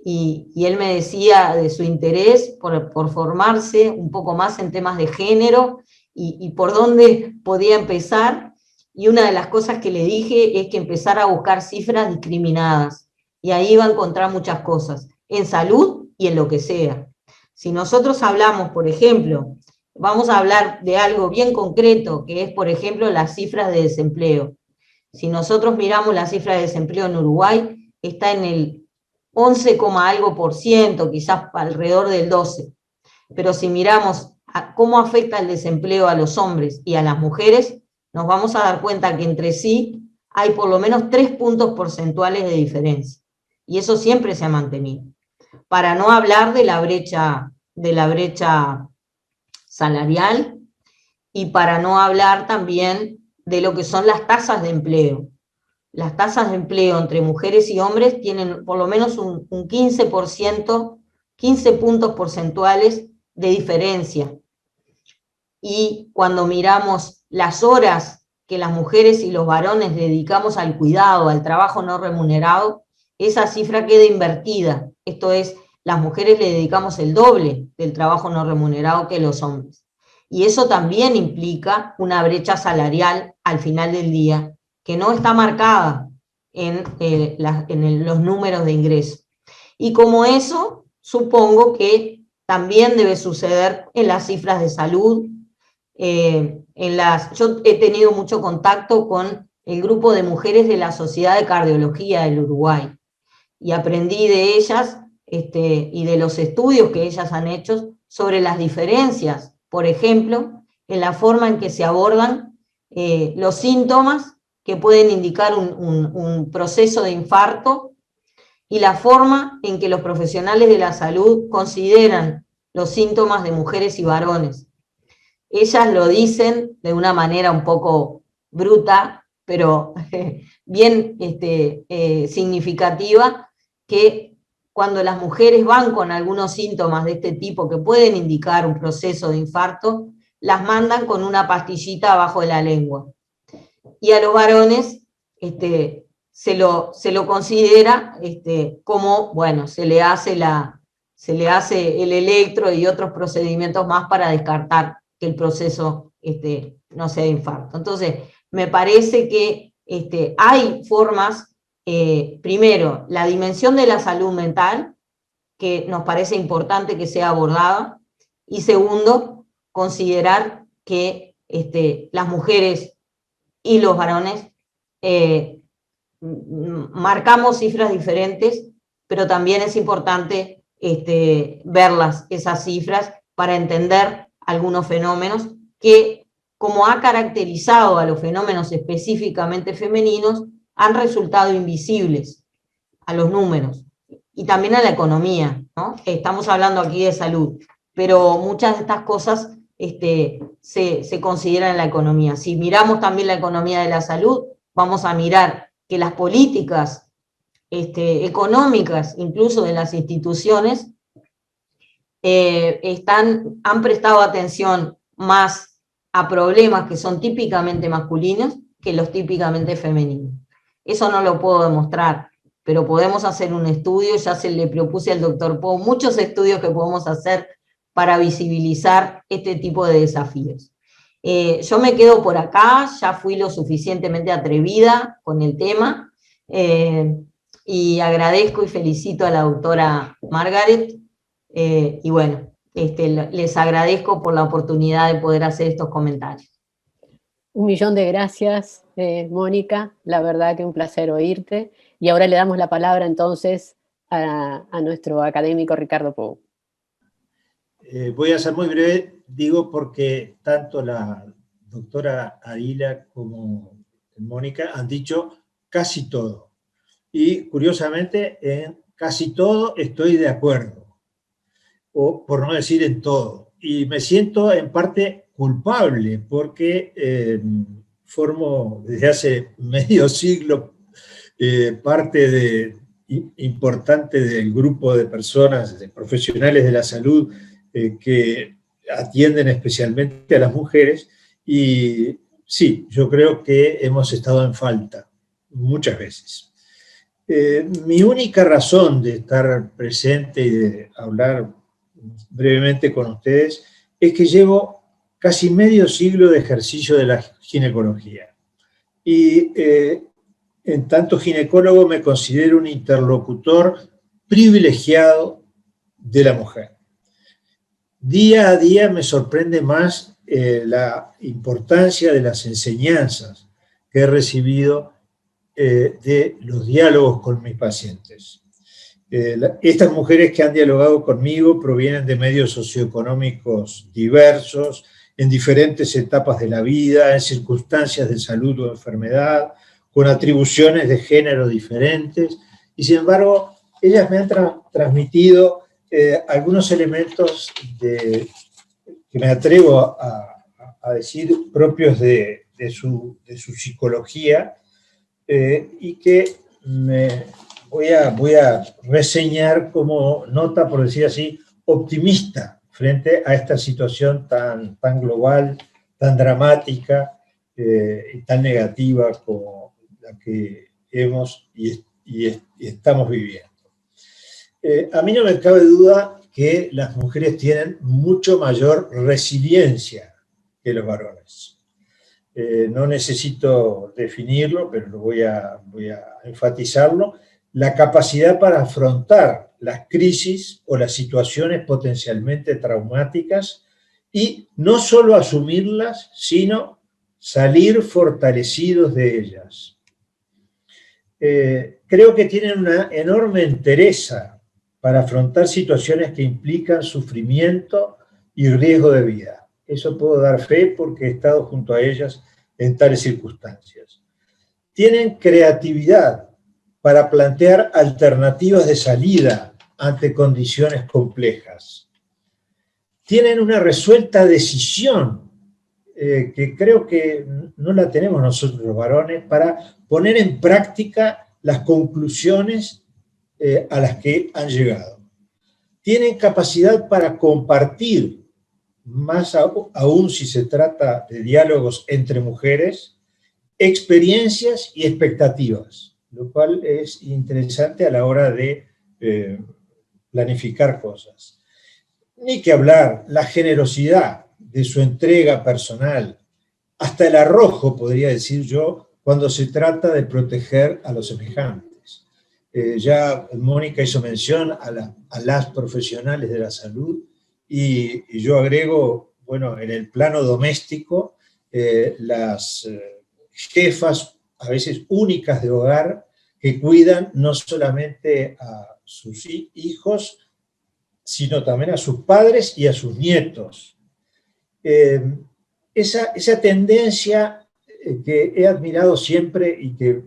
y él me decía de su interés por formarse un poco más en temas de género y por dónde podía empezar. Y una de las cosas que le dije es que empezara a buscar cifras discriminadas, y ahí va a encontrar muchas cosas, en salud y en lo que sea. Si nosotros hablamos, por ejemplo, vamos a hablar de algo bien concreto, que es, por ejemplo, las cifras de desempleo. Si nosotros miramos la cifra de desempleo en Uruguay, está en el 11, algo por ciento, quizás alrededor del 12. Pero si miramos cómo afecta el desempleo a los hombres y a las mujeres, nos vamos a dar cuenta que entre sí hay por lo menos 3 puntos porcentuales de diferencia. Y eso siempre se ha mantenido. Para no hablar de la brecha salarial, y para no hablar también de lo que son las tasas de empleo. Las tasas de empleo entre mujeres y hombres tienen por lo menos un 15%, 15 puntos porcentuales de diferencia. Y cuando miramos las horas que las mujeres y los varones dedicamos al cuidado, al trabajo no remunerado, esa cifra queda invertida. Esto es, las mujeres le dedicamos el doble del trabajo no remunerado que los hombres. Y eso también implica una brecha salarial al final del día, que no está marcada en los números de ingreso. Y como eso, supongo que también debe suceder en las cifras de salud. Yo he tenido mucho contacto con el grupo de mujeres de la Sociedad de Cardiología del Uruguay, y aprendí de ellas y de los estudios que ellas han hecho sobre las diferencias, por ejemplo, en la forma en que se abordan los síntomas que pueden indicar un proceso de infarto, y la forma en que los profesionales de la salud consideran los síntomas de mujeres y varones. Ellas lo dicen de una manera un poco bruta, pero bien significativa, que cuando las mujeres van con algunos síntomas de este tipo que pueden indicar un proceso de infarto, las mandan con una pastillita abajo de la lengua. Y a los varones se lo considera como, bueno, se le hace el electro y otros procedimientos más para descartar que el proceso no sea de infarto. Entonces, me parece que hay formas, primero, la dimensión de la salud mental, que nos parece importante que sea abordada, y segundo, considerar que las mujeres y los varones marcamos cifras diferentes, pero también es importante verlas, esas cifras, para entender algunos fenómenos que, como ha caracterizado a los fenómenos específicamente femeninos, han resultado invisibles a los números y también a la economía, ¿no? Estamos hablando aquí de salud, pero muchas de estas cosas se consideran en la economía. Si miramos también la economía de la salud, vamos a mirar que las políticas económicas, incluso de las instituciones, han prestado atención más a problemas que son típicamente masculinos que los típicamente femeninos. Eso no lo puedo demostrar, pero podemos hacer un estudio. Ya se le propuse al doctor Pou muchos estudios que podemos hacer para visibilizar este tipo de desafíos. Yo me quedo por acá, ya fui lo suficientemente atrevida con el tema, y agradezco y felicito a la doctora Margaret, y bueno, les agradezco por la oportunidad de poder hacer estos comentarios. 1.000.000 de gracias, Mónica, la verdad que un placer oírte, y ahora le damos la palabra entonces a nuestro académico Ricardo Pou. Voy a ser muy breve, digo, porque tanto la doctora Arila como Mónica han dicho casi todo. Y curiosamente, en casi todo estoy de acuerdo, o por no decir en todo. Y me siento en parte culpable porque formo desde hace medio siglo parte importante del grupo de personas, de profesionales de la salud que atienden especialmente a las mujeres, y sí, yo creo que hemos estado en falta muchas veces. Mi única razón de estar presente y de hablar brevemente con ustedes es que llevo casi medio siglo de ejercicio de la ginecología. Y en tanto ginecólogo me considero un interlocutor privilegiado de la mujer. Día a día me sorprende más la importancia de las enseñanzas que he recibido de los diálogos con mis pacientes. Estas mujeres que han dialogado conmigo provienen de medios socioeconómicos diversos, en diferentes etapas de la vida, en circunstancias de salud o enfermedad, con atribuciones de género diferentes, y sin embargo, ellas me han transmitido algunos elementos que me atrevo a decir propios de su psicología, y que voy a reseñar como nota, por decir así, optimista frente a esta situación tan global, tan dramática y tan negativa como la que hemos y estamos viviendo. A mí no me cabe duda que las mujeres tienen mucho mayor resiliencia que los varones. No necesito definirlo, pero voy a enfatizarlo, la capacidad para afrontar las crisis o las situaciones potencialmente traumáticas y no solo asumirlas, sino salir fortalecidos de ellas. Creo que tienen una enorme entereza para afrontar situaciones que implican sufrimiento y riesgo de vida. Eso puedo dar fe porque he estado junto a ellas en tales circunstancias. Tienen creatividad para plantear alternativas de salida ante condiciones complejas. Tienen una resuelta decisión que creo que no la tenemos nosotros los varones para poner en práctica las conclusiones a las que han llegado. Tienen capacidad para compartir, más aún si se trata de diálogos entre mujeres, experiencias y expectativas, lo cual es interesante a la hora de planificar cosas. Ni que hablar, la generosidad de su entrega personal, hasta el arrojo, podría decir yo, cuando se trata de proteger a los semejantes. Ya Mónica hizo mención a las profesionales de la salud, y yo agrego, bueno, en el plano doméstico, las jefas, a veces únicas de hogar, que cuidan no solamente a sus hijos, sino también a sus padres y a sus nietos. Esa tendencia que he admirado siempre y que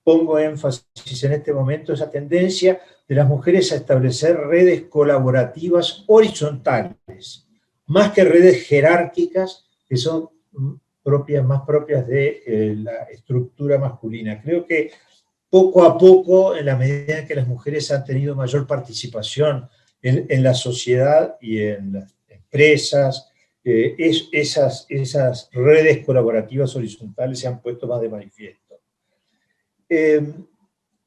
pongo énfasis en este momento, esa tendencia de las mujeres a establecer redes colaborativas horizontales, más que redes jerárquicas que son más propias de la estructura masculina. Creo que poco a poco, en la medida en que las mujeres han tenido mayor participación en la sociedad y en las empresas, esas redes colaborativas horizontales se han puesto más de manifiesto.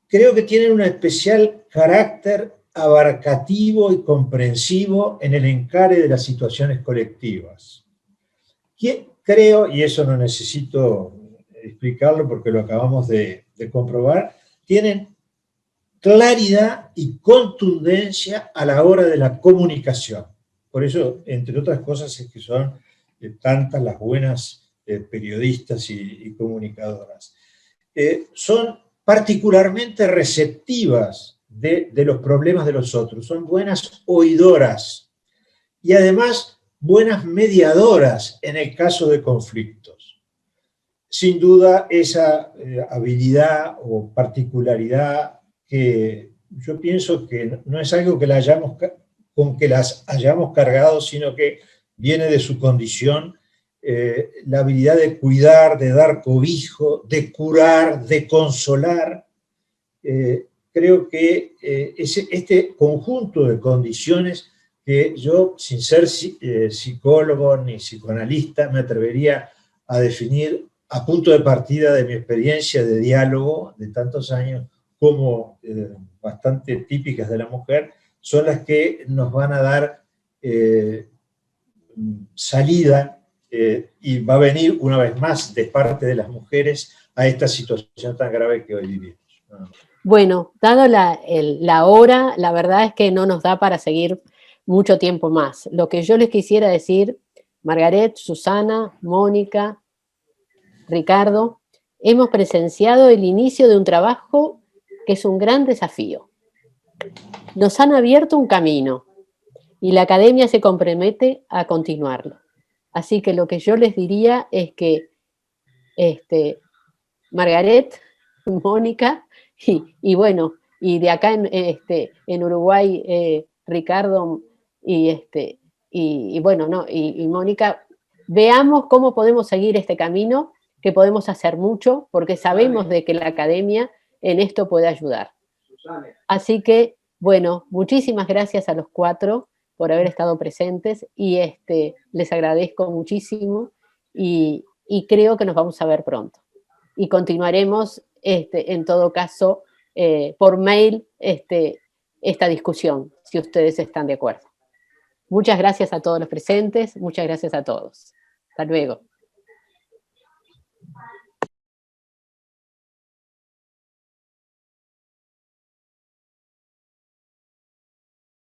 Creo que tienen un especial carácter abarcativo y comprensivo en el encare de las situaciones colectivas. Creo, y eso no necesito explicarlo porque lo acabamos de comprobar, tienen claridad y contundencia a la hora de la comunicación. Por eso, entre otras cosas, es que son tantas las buenas periodistas y comunicadoras. Son particularmente receptivas de los problemas de los otros, son buenas oidoras y además buenas mediadoras en el caso de conflictos. Sin duda, esa habilidad o particularidad que yo pienso que no es algo que con que las hayamos cargado, sino que viene de su condición, la habilidad de cuidar, de dar cobijo, de curar, de consolar. Creo que este conjunto de condiciones que yo, sin ser psicólogo ni psicoanalista, me atrevería a definir a punto de partida de mi experiencia de diálogo de tantos años como bastante típicas de la mujer, son las que nos van a dar salida y va a venir una vez más de parte de las mujeres a esta situación tan grave que hoy vivimos. Bueno, dado la hora, la verdad es que no nos da para seguir mucho tiempo más. Lo que yo les quisiera decir, Margaret, Susana, Mónica, Ricardo, hemos presenciado el inicio de un trabajo que es un gran desafío. Nos han abierto un camino y la academia se compromete a continuarlo. Así que lo que yo les diría es que Margaret, Mónica, y bueno, y de acá en Uruguay, Ricardo y bueno, no, y Mónica, veamos cómo podemos seguir este camino, que podemos hacer mucho, porque sabemos de que la academia en esto puede ayudar. Así que, bueno, muchísimas gracias a los 4 por haber estado presentes y les agradezco muchísimo y creo que nos vamos a ver pronto. Y continuaremos, en todo caso, por mail esta discusión, si ustedes están de acuerdo. Muchas gracias a todos los presentes, muchas gracias a todos. Hasta luego.